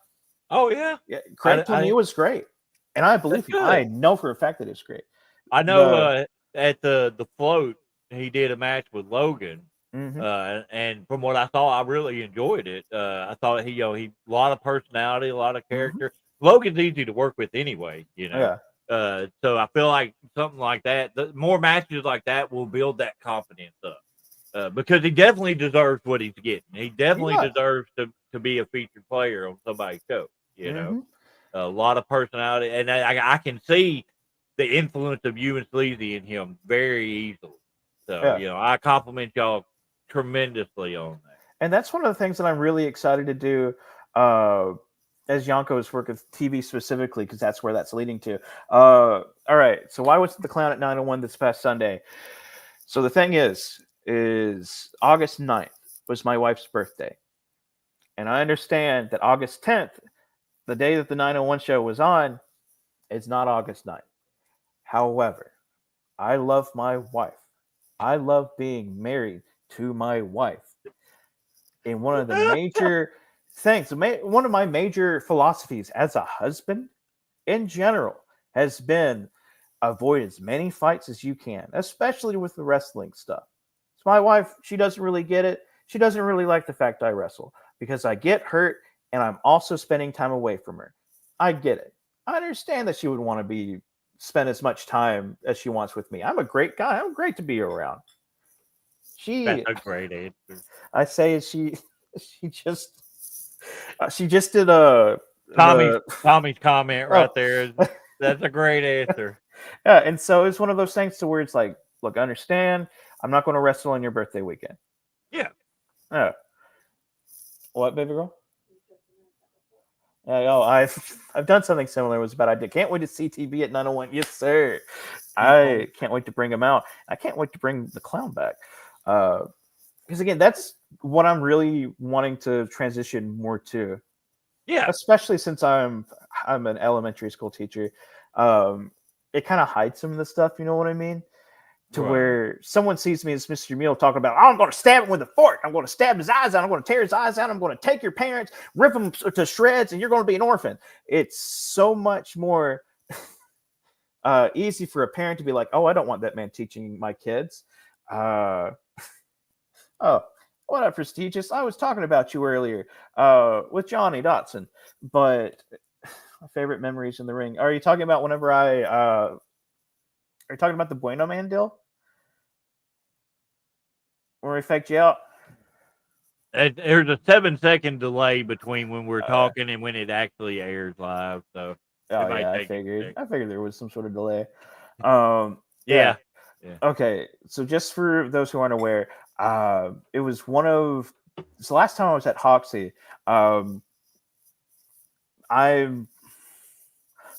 Oh yeah.
Yeah, Craig told me it was great, and I believe him.
good.
I know for a fact that it's great.
I know at the float he did a match with Logan.
Mhm.
And from what I saw, I really enjoyed it. I thought he a lot of personality, a lot of character. Logan's easy to work with anyway,
Yeah.
So I feel like something like that, the more matches like that will build that confidence up. Because he definitely deserves what he's getting. He definitely
does.
deserves to be a featured player on somebody's show.
Mhm.
A lot of personality, and I can see the influence of you and Sleazy in him very easily. So
Yeah.
I compliment y'all tremendously on that.
And that's one of the things that I'm really excited to do as Yanko's work with TV specifically, because that's where that's leading to. All right. So why was the Clown at 901 this past Sunday? So the thing is August 9th was my wife's birthday. And I understand that August 10th, the day that the 901 show was on, is not August 9th. However, I love my wife. I love being married to my wife. And one of the major things, one of my major philosophies as a husband in general has been avoid as many fights as you can, especially with the wrestling stuff. So my wife, she doesn't really get it. She doesn't really like the fact I wrestle because I get hurt and I'm also spending time away from her. I get it. I understand that she would want to spend as much time as she wants with me. I'm a great guy. I'm great to be around.
That's a great answer.
I say she just did a
Tommy's comment right there. That's a great answer.
Yeah, and so it's one of those things to where it's like, look, understand, I'm not going to wrestle on your birthday weekend.
Yeah.
Yeah. What, baby girl? I've done something similar. It was about I can't wait to see TB at 901. Yes, sir. I can't wait to bring him out. I can't wait to bring the Clown back. Because again, that's what I'm really wanting to transition more to.
Yeah.
Especially since I'm an elementary school teacher. It kind of hides some of the stuff, you know what I mean? To where someone sees me as Mr. Meal talking about, I'm going to stab him with a fork. I'm going to stab his eyes out. I'm going to tear his eyes out. I'm going to take your parents, rip them to shreds, and you're going to be an orphan. It's so much more easy for a parent to be like, oh, I don't want that man teaching my kids. Oh, what up, Prestigious? I was talking about you earlier with Johnny Dotson, but my favorite memories in the ring. Are you talking about whenever are you talking about the Bueno Man deal? Where we faked you out?
There's a 7-second delay between when we're talking and when it actually airs live. So
I figured there was some sort of delay.
Yeah.
Okay, so just for those who aren't aware, it was the last time I was at Hoxie. I'm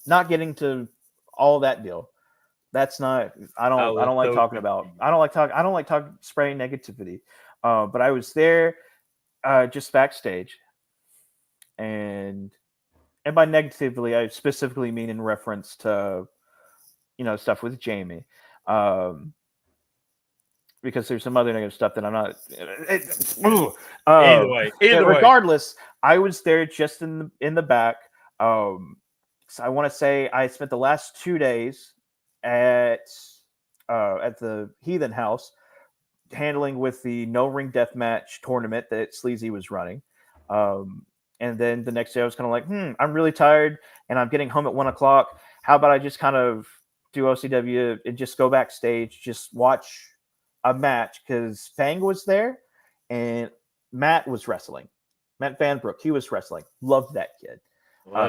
not getting to all that deal. That's not. I don't like talking about. I don't like talking spraying negativity. But I was there, just backstage, and by negatively, I specifically mean in reference to, stuff with Jamie, because there's some other negative stuff that I'm not.
Either way,
regardless, I was there just in the back. So I want to say I spent the last 2 days at the Heathen House handling with the no ring death match tournament that Sleazy was running. And then the next day I was kind of like, I'm really tired and I'm getting home at 1:00. How about I just kind of do OCW and just go backstage, just watch a match, because Fang was there and Matt was wrestling. Matt Vanbrook, he was wrestling. Loved that kid.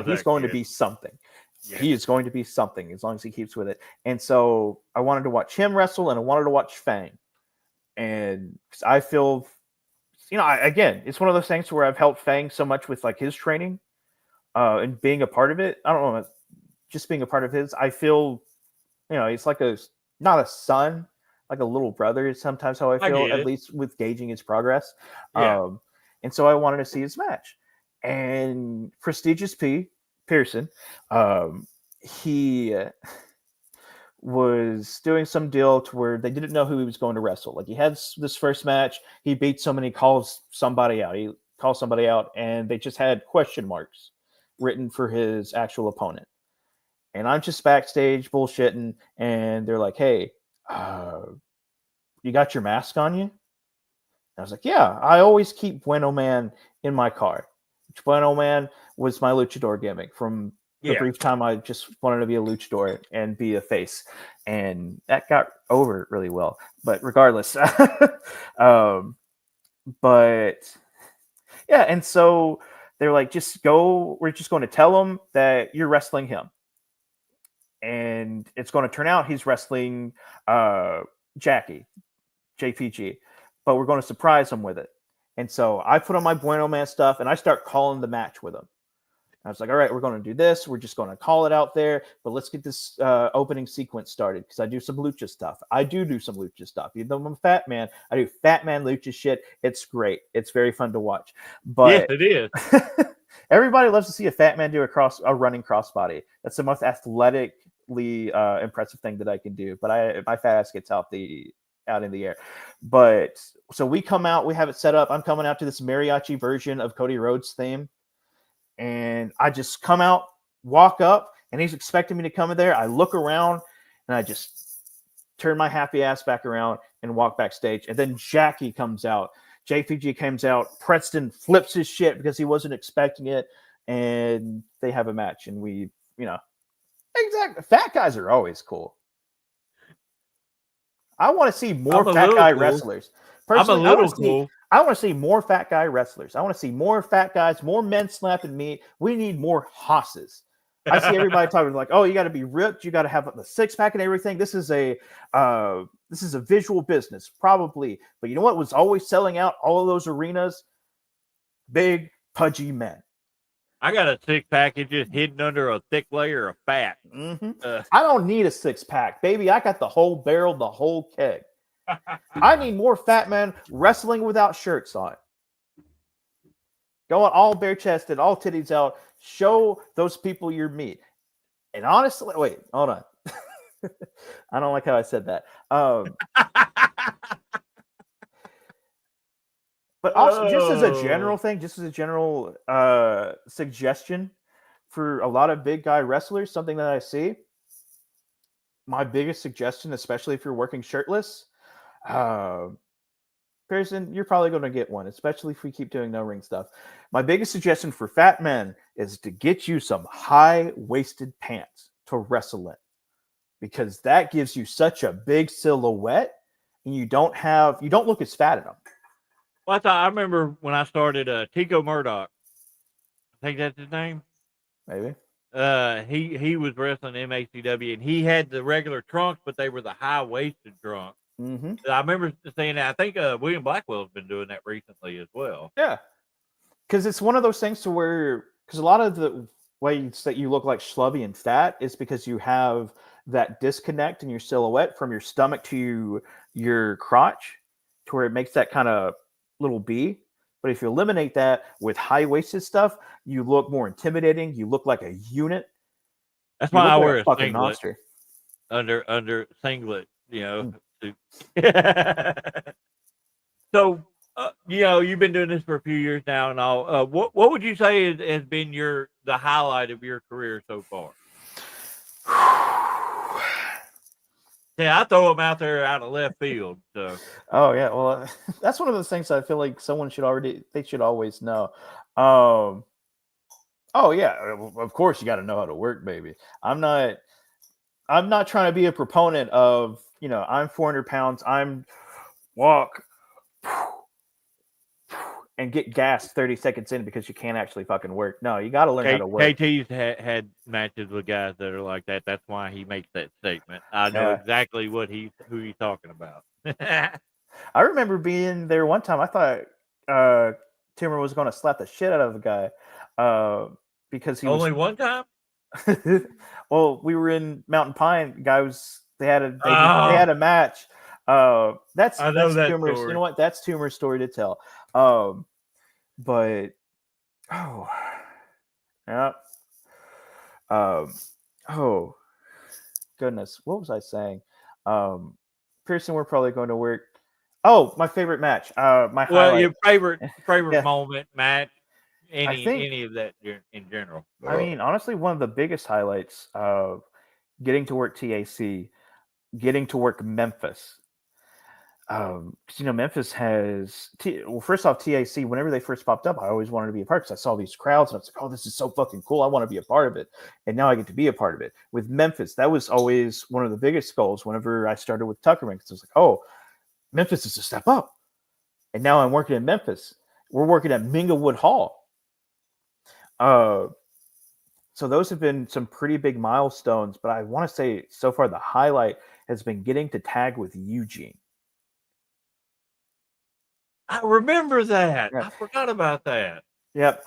He's going to be something. Yes. He is going to be something as long as he keeps with it. And so I wanted to watch him wrestle and I wanted to watch Fang. And I feel, again, it's one of those things where I've helped Fang so much with like his training and being a part of it. I don't know, just being a part of his. I feel he's like not a son, like a little brother is sometimes how I
I
feel,
get
at
it.
least with gauging his progress.
Yeah.
And so I wanted to see his match. And Prestigious Pearson, he was doing some deal to where they didn't know who he was going to wrestle. Like he had this first match, he beat somebody, calls somebody out. He calls somebody out, and they just had question marks written for his actual opponent. And I'm just backstage bullshitting, and they're like, "Hey, you got your mask on you?" And I was like, "Yeah, I always keep Bueno Man in my car." Which Bueno Man was my luchador gimmick from the
Yeah.
brief time I just wanted to be a luchador and be a face, and that got over really well. But regardless, but yeah, and so they're like, "Just go. We're just going to tell him that you're wrestling him." And it's going to turn out he's wrestling Jackie, JPG, but we're going to surprise him with it. And so I put on my Bueno Man stuff and I start calling the match with him. I was like, all right, we're going to do this. We're just going to call it out there, but let's get this opening sequence started because I do some lucha stuff. I do some lucha stuff. Even though I'm a fat man, I do fat man lucha shit. It's great. It's very fun to watch.
Yes,
But
it is.
everybody loves to see a fat man do a running crossbody. That's the most athletically impressive thing that I can do. But my fat ass gets out in the air. But so we come out, we have it set up. I'm coming out to this mariachi version of Cody Rhodes' theme. And I just come out, walk up, and he's expecting me to come in there. I look around and I just turn my happy ass back around and walk backstage. And then Jackie comes out. JPG comes out. Preston flips his shit because he wasn't expecting it. And they have a match. And we, exactly. Fat guys are always cool. I want to see more fat guy wrestlers.
Personally,
I want to see more fat guy wrestlers. I want to see more fat guys, more men slapping meat. We need more hosses. I see everybody talking like, "Oh, you got to be ripped. You got to have the six pack and everything." This is a visual business, probably. But you know what was always selling out all of those arenas? Big pudgy men.
I got a six pack. It's just hidden under a thick layer of fat.
Mm-hmm. I don't need a six pack, baby. I got the whole barrel, the whole keg. I need more fat men wrestling without shirts on. Going all bare chested, all titties out. Show those people your meat. And honestly, wait, hold on. I don't like how I said that. But also, just as a general thing, just as a general suggestion for a lot of big guy wrestlers, something that I see, my biggest suggestion, especially if you're working shirtless, Pearson, you're probably going to get one, especially if we keep doing no ring stuff. My biggest suggestion for fat men is to get you some high-waisted pants to wrestle in, because that gives you such a big silhouette, and you don't look as fat in them.
Well, I remember when I started Tico Murdoch. I think that's his name.
Maybe.
He was wrestling MACW, and he had the regular trunks, but they were the high-waisted trunks.
Mm-hmm.
I remember saying that. I think William Blackwell's been doing that recently as well.
Yeah, because it's one of those things to where, because a lot of the ways that you look like schlubby and fat is because you have that disconnect in your silhouette from your stomach to your crotch, to where it makes that kind of little B. But if you eliminate that with high-waisted stuff, you look more intimidating. You look like a unit.
That's why I wear a
fucking
singlet
monster.
under singlet, So, you've been doing this for a few years now, and all. What would you say has been the highlight of your career so far? Yeah, I throw them out there out of left field. So.
Oh yeah, well, that's one of those things I feel like someone should always know. Oh yeah, of course you got to know how to work, baby. I'm not trying to be a proponent of, I'm 400 pounds. I'm walk and get gassed 30 seconds in because you can't actually fucking work. No, you got to learn how to work.
KT's had matches with guys that are like that. That's why he makes that statement. I know exactly who he's talking about.
I remember being there one time. I thought Timmer was going to slap the shit out of the guy because he
only one time.
Well, we were in Mountain Pine. The guy was They had a
Oh,
match. That's
I know that
Tumor's. You
story.
know what? That's Tumor's story to tell. But oh, yeah. Um, oh goodness, what was I saying? Um, Pearson, we're probably going to work. Oh, my favorite match. My
Well,
highlight.
your favorite
Yeah,
moment, match,
I think.
any of that in general.
I mean, honestly, one of the biggest highlights of getting to work TAC, getting to work Memphis. 'Cause, Memphis has well. First off, TAC. Whenever they first popped up, I always wanted to be a part because I saw these crowds and I was like, "Oh, this is so fucking cool! I want to be a part of it." And now I get to be a part of it with Memphis. That was always one of the biggest goals. Whenever I started with Tuckerman, because I was like, "Oh, Memphis is a step up," and now I'm working in Memphis. We're working at Minglewood Hall. Uh, so those have been some pretty big milestones. But I want to say so far the highlight has been getting to tag with Eugene.
I remember that.
Yeah.
I forgot about that.
Yep.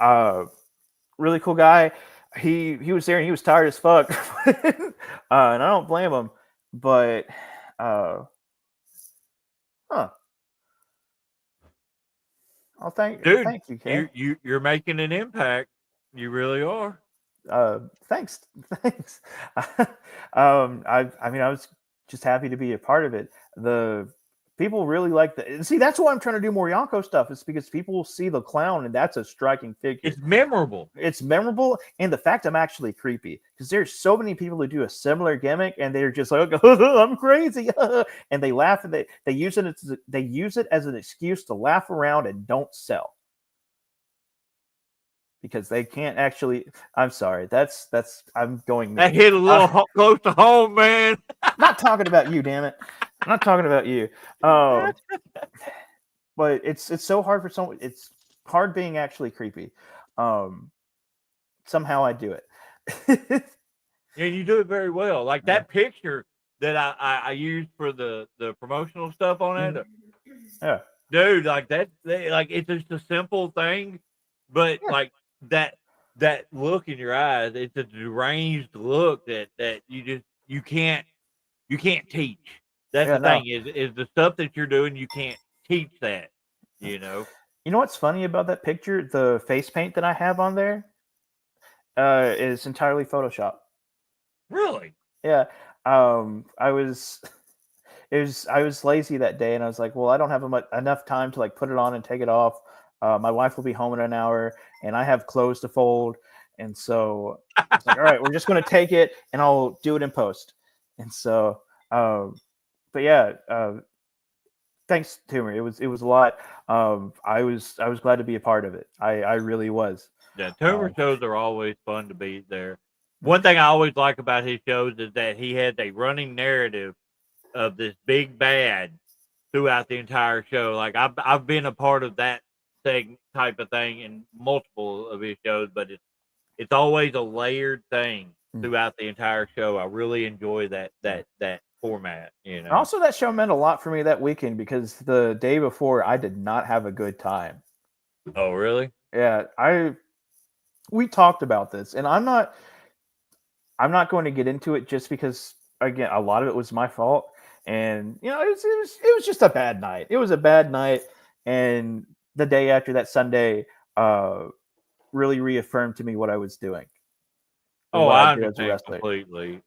Really cool guy. He was there and he was tired as fuck, and I don't blame him. But huh?
Dude,
Thank you, Kay.
you're making an impact. You really are.
Thanks, thanks. I mean, I was just happy to be a part of it. The people really like the see. That's why I'm trying to do more Yonko stuff. Is because people will see the clown and that's a striking figure.
It's memorable.
It's memorable, and the fact I'm actually creepy because there's so many people who do a similar gimmick and they're just like, I'm crazy, and they laugh and they use it as an excuse to laugh around and don't sell because they can't actually. I'm sorry, that's I'm going
That
mean.
hit a little close to home, man.
Not talking about you, damn it. I'm not talking about you. But it's so hard for someone. It's hard being actually creepy. Somehow I do it.
Yeah, you do it very well. Like that picture that I used for the promotional stuff on it.
Yeah.
Dude, like like it's just a simple thing, but
Yeah.
like that look in your eyes, it's a deranged look that you can't teach. That's
Yeah.
the
No.
thing is the stuff that you're doing, you can't teach that, you know.
You know what's funny about that picture? The face paint that I have on there is entirely Photoshop.
Really?
Yeah. I was I was lazy that day, and I was like, well, I don't have enough time to like put it on and take it off. My wife will be home in an hour, and I have clothes to fold, and so it's like, all right, we're just gonna take it, and I'll do it in post. And so, but yeah, thanks, Tumor. It was a lot. I was glad to be a part of it. I really was.
Yeah, tumor shows are always fun to be there. One thing I always like about his shows is that he has a running narrative of this big bad throughout the entire show. Like I've been a part of that type of thing in multiple of his shows, but it's always a layered thing throughout the entire show. I really enjoy that format. You know.
Also, that show meant a lot for me that weekend because the day before I did not have a good time.
Oh, really?
Yeah, we talked about this, and I'm not going to get into it just because again, a lot of it was my fault, and it was just a bad night. It was a bad night, and the day after that Sunday, really reaffirmed to me what I was doing.
Oh,
What I
I
did as a
understand
wrestler.
completely.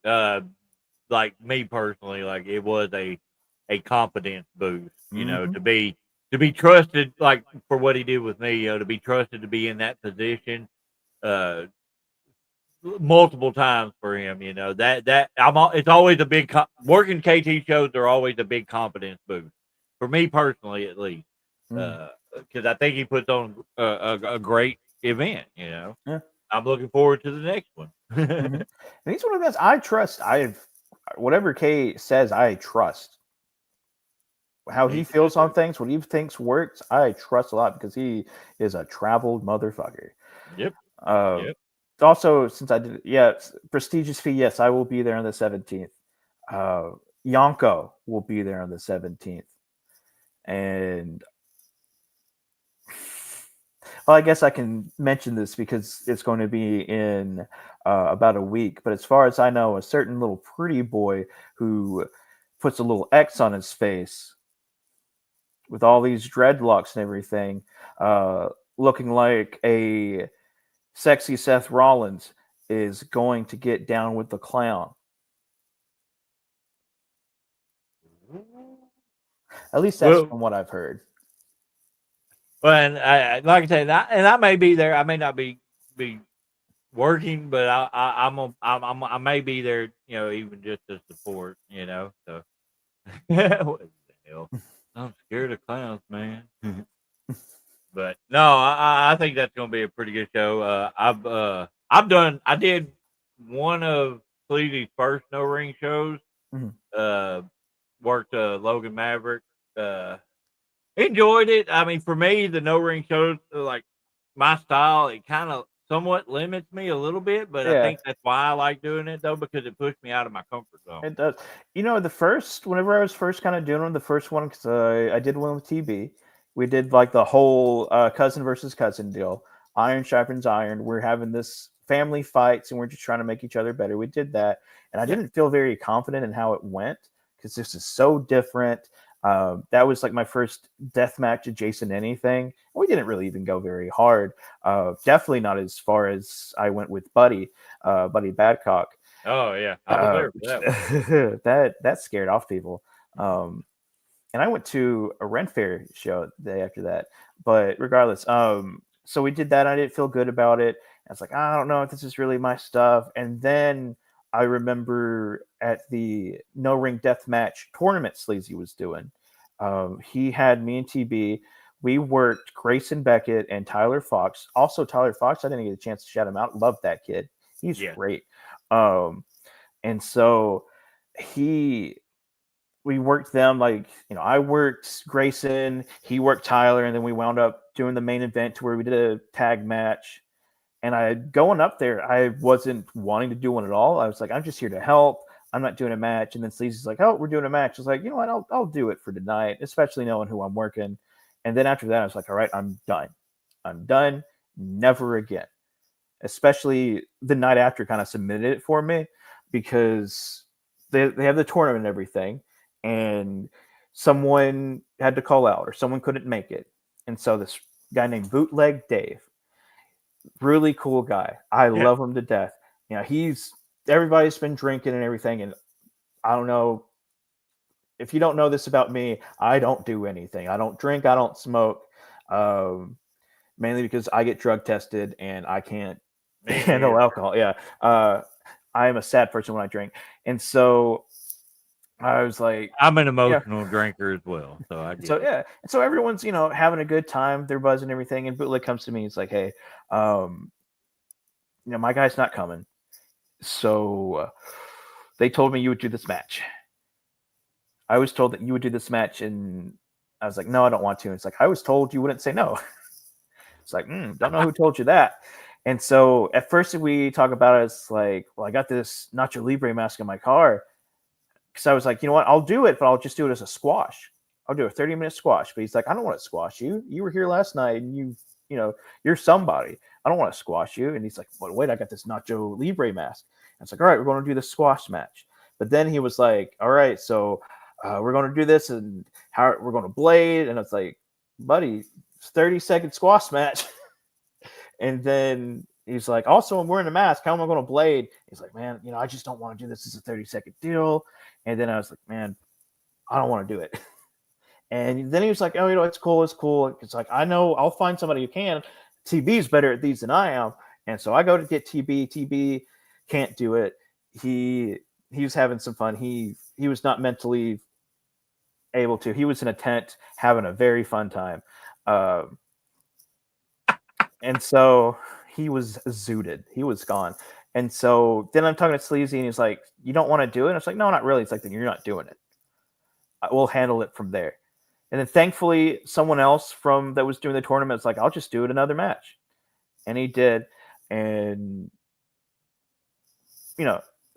Like me personally, like it was a confidence boost. You know,
Mm-hmm.
to be trusted, like for what he did with me. You know, to be trusted to be in that position. Multiple times for him. You know it's always a big working KT shows are always a big confidence boost for me personally, at least, because I think he puts on a great event. You know,
Yeah.
I'm looking forward to the next one.
Mm-hmm. And he's one of the best. I trust. Whatever Kay says, I trust. How he feels on things, what he thinks works, I trust a lot because he is a traveled motherfucker.
Yep.
Uh,
Yep.
Also, since I did, yeah, prestigious fee, yes, I will be there on the 17th. Yonko will be there on the 17th, and Well, I guess I can mention this because it's going to be in about a week. But as far as I know, a certain little pretty boy who puts a little X on his face with all these dreadlocks and everything, uh, looking like a sexy Seth Rollins, is going to get down with the clown. At least that's
Well,
from what I've heard.
well, and like I said, I may be there. I may not be working, but I may be there. You know, even just to support. You know, so what the hell? I'm scared of clowns, man. But no, I think that's going to be a pretty good show. I did one of Sleazy's first no ring shows.
Mhm.
Worked Logan Maverick. Uh, Enjoyed it. I mean, for me, the no ring shows like my style. It kind of somewhat limits me a little bit, but I
Yeah,
think that's why I like doing it though because it pushed me out of my comfort zone.
it does. Whenever I was first kind of doing one, the first one, because I did one with TB, we did like the whole cousin versus cousin deal. Iron sharpens iron. We're having this family fights and we're just trying to make each other better. We did that. And I
Yeah,
didn't feel very confident in how it went because this is so different. That was like my first death match adjacent anything. We didn't really even go very hard. Definitely not as far as I went with Buddy Badcock.
oh yeah, I was there for that one.
That scared off people. And I went to a Ren Fair show the day after that. But regardless, so we did that. I didn't feel good about it. I was like, I don't know if this is really my stuff. And then I remember at the No Ring Death Match tournament Sleazy was doing, he had me and TB. We worked Grayson Beckett and Tyler Fox. Also, Tyler Fox, I didn't get a chance to shout him out. Love that kid. He's
Yeah,
great. Um, and so he we worked them like I worked Grayson, he worked Tyler, and then we wound up doing the main event to where we did a tag match. And I going up there, I wasn't wanting to do one at all. I was like, I'm just here to help. I'm not doing a match. And then Sleazy's like, oh, we're doing a match. I was like, you know what? I'll do it for tonight, especially knowing who I'm working. And then after that, I was like, all right, I'm done. I'm done. Never again. Especially the night after kind of submitted it for me because they have the tournament and everything. And someone had to call out or someone couldn't make it. And so this guy named Bootleg Dave, really cool guy. I
yeah.
love him to death. He's everybody's been drinking and everything, and I don't know if you don't know this about me. I don't do anything. I don't drink. I don't smoke. Um, Mainly because I get drug tested and I can't
Me
handle
neither.
alcohol. Yeah, I am a sad person when I drink, and so I was like,
I'm an
yeah.
emotional drinker as well, so I get
So
it.
yeah, and so everyone's having a good time. They're buzzing and everything, and Bootleg comes to me. It's like, hey, um, my guy's not coming. So they told me you would do this match. I was told that you would do this match, and I was like, no, I don't want to. And it's like, I was told you wouldn't say no. It's like, don't know who told you that. And so at first we talk about it, it's like, well, I got this Nacho Libre mask in my car. Because I was like, you know what, I'll do it, but I'll just do it as a squash. I'll do a 30-minute squash. But he's like, I don't want to squash you. You were here last night and you're somebody. I don't want to squash you. And he's like, well, wait, I got this Nacho Libre mask. And it's like, all right, we're going to do the squash match. But then he was like, all right, so we're going to do this and how we're going to blade. And it's like, buddy, it's 30-second squash match. And then he's like, also, I'm wearing a mask. How am I going to blade? He's like, man, I just don't want to do this as a 30-second deal. And then I was like, man, I don't want to do it. And then he was like, oh, it's cool. It's cool. It's like, I know I'll find somebody who can. TB's better at these than I am. And so I go to get TB. TB can't do it. He was having some fun. He was not mentally able to. He was in a tent having a very fun time. And so he was zooted. He was gone. And so then I'm talking to Sleazy, and he's like, you don't want to do it? And I was like, no, not really. It's like, then you're not doing it. We'll handle it from there. And then thankfully, someone else that was doing the tournament was like, I'll just do it another match. And he did. And,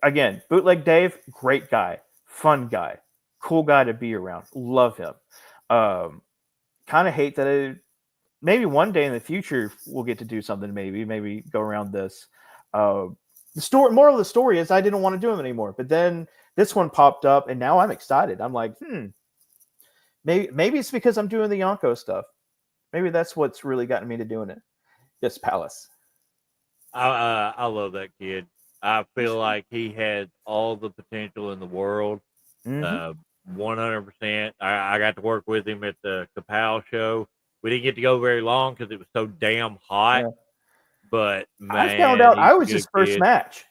again, Bootleg Dave, great guy, fun guy, cool guy to be around. Love him. Kind of hate that maybe one day in the future we'll get to do something. Maybe go around this. The story, moral of the story is I didn't want to do them anymore, but then this one popped up, and now I'm excited. I'm like, maybe it's because I'm doing the Yonko stuff. Maybe that's what's really gotten me to doing it. Yes, Palace.
I love that kid. I feel like he has all the potential in the world. 100%. I got to work with him at the Kapow show. We didn't get to go very long because it was so damn hot.
Yeah.
But man,
I found out
he's
I
a
was
good
his first
kid.
match.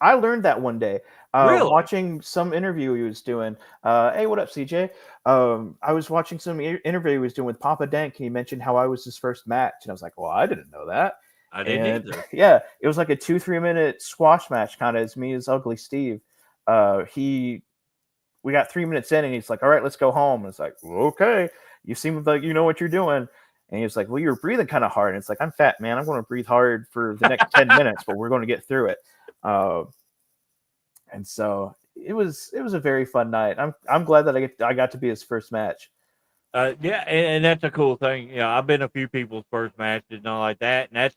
I learned that one day.
Really?
Watching some interview he was doing. Hey, what up, CJ? I was watching some interview he was doing with Papa Dank, and he mentioned how I was his first match, and I was like, well, I didn't know that.
I didn't either.
Yeah, it was like a 2-3 minute squash match, kind of as me as Ugly Steve. We got 3 minutes in, and he's like, all right, let's go home. And it's like, well, okay, you seem like you know what you're doing. And he was like, well, you're breathing kind of hard. And it's like, I'm fat, man. I'm going to breathe hard for the next 10 minutes, but we're going to get through it. And so it was a very fun night. I'm glad that I got to be his first match.
Yeah, and that's a cool thing. You know, I've been a few people's first matches and all like that, and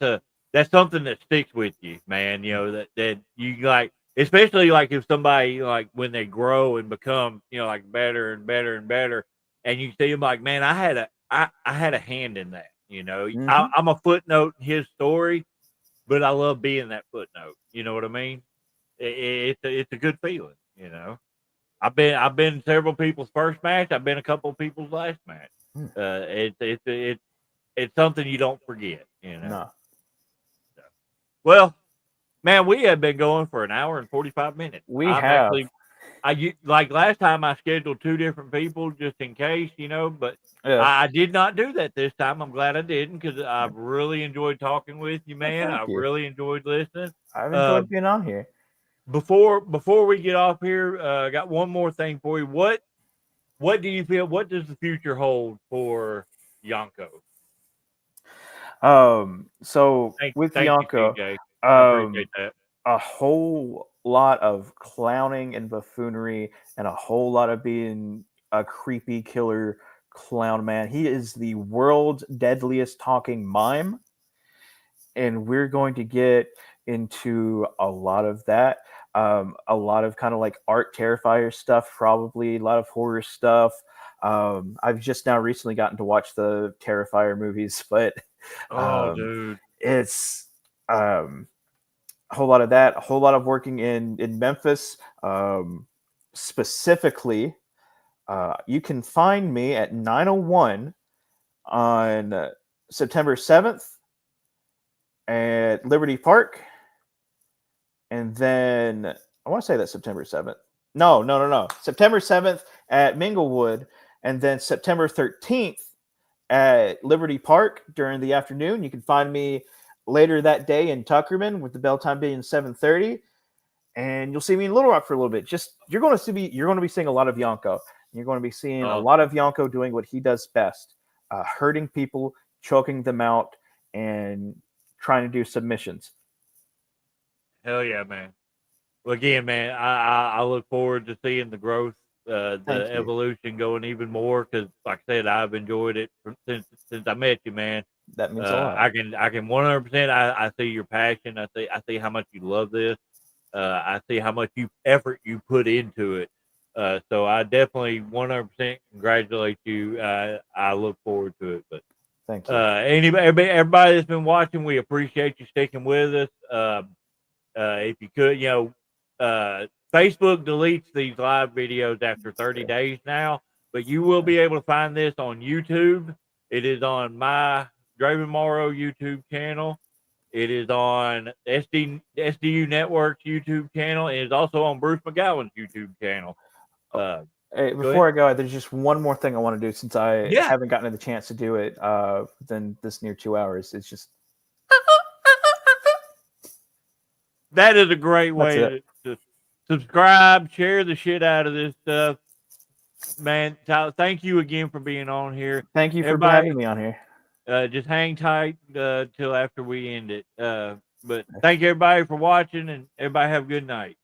that's something that sticks with you, man. You know that you like, especially like if somebody like when they grow and become like better and better and better, and you see them like, man, I had a hand in that. I'm a footnote in his story, but I love being that footnote. You know what I mean? It's a good feeling. I've been several people's first match. I've been a couple of people's last match. It's something you don't forget.
No.
So, well, man, we have been going for an hour and 45 minutes.
We have.
Like last time I scheduled 2 different people just in case, but I did not do that this time. I'm glad I didn't because I've really enjoyed talking with you, man. I really enjoyed listening.
I've enjoyed being on here.
Before we get off here, I got one more thing for you. What do you feel? What does the future hold for Yonko?
So with Yonko,
I appreciate that.
A whole lot of clowning and buffoonery, and a whole lot of being a creepy killer clown man. He is the world's deadliest talking mime, and we're going to get into a lot of that. A lot of kind of like art Terrifier stuff, probably a lot of horror stuff. I've just now recently gotten to watch the Terrifier movies, but
dude,
it's a whole lot of that, a whole lot of working in Memphis. Specifically, you can find me at 901 on September 7th at Liberty Park. And then I want to say that's September 7th. No. September 7th at Minglewood, and then September 13th at Liberty Park during the afternoon. You can find me later that day in Tuckerman with the bell time being 7:30, and you'll see me in Little Rock for a little bit. You're going to be seeing a lot of Yonko. You're going to be seeing a lot of Yonko doing what he does best, hurting people, choking them out, and trying to do submissions.
Hell yeah, man. Well, again, man, I look forward to seeing the growth, the evolution going even more because, like I said, I've enjoyed it since I met you, man.
That means a lot.
I can 100%. I see your passion. I see how much you love this. I see how much effort you put into it. So I definitely 100% congratulate you. I look forward to it. But
thank you.
Everybody that's been watching, we appreciate you sticking with us. If you could, Facebook deletes these live videos after 30 days now, but you will be able to find this on YouTube. It is on my Draven Morrow YouTube channel. It is on SDU Network's YouTube channel. It is also on Bruce McGowan's YouTube channel.
Hey, before I go, there's just one more thing I want to do since I haven't gotten the chance to do it within this near 2 hours. It's just
that is a great way to subscribe, share the shit out of this stuff. Man, Tyler, thank you again for being on here.
Thank you for having me on here.
Just hang tight till after we end it. But thank you everybody for watching, and everybody have a good night.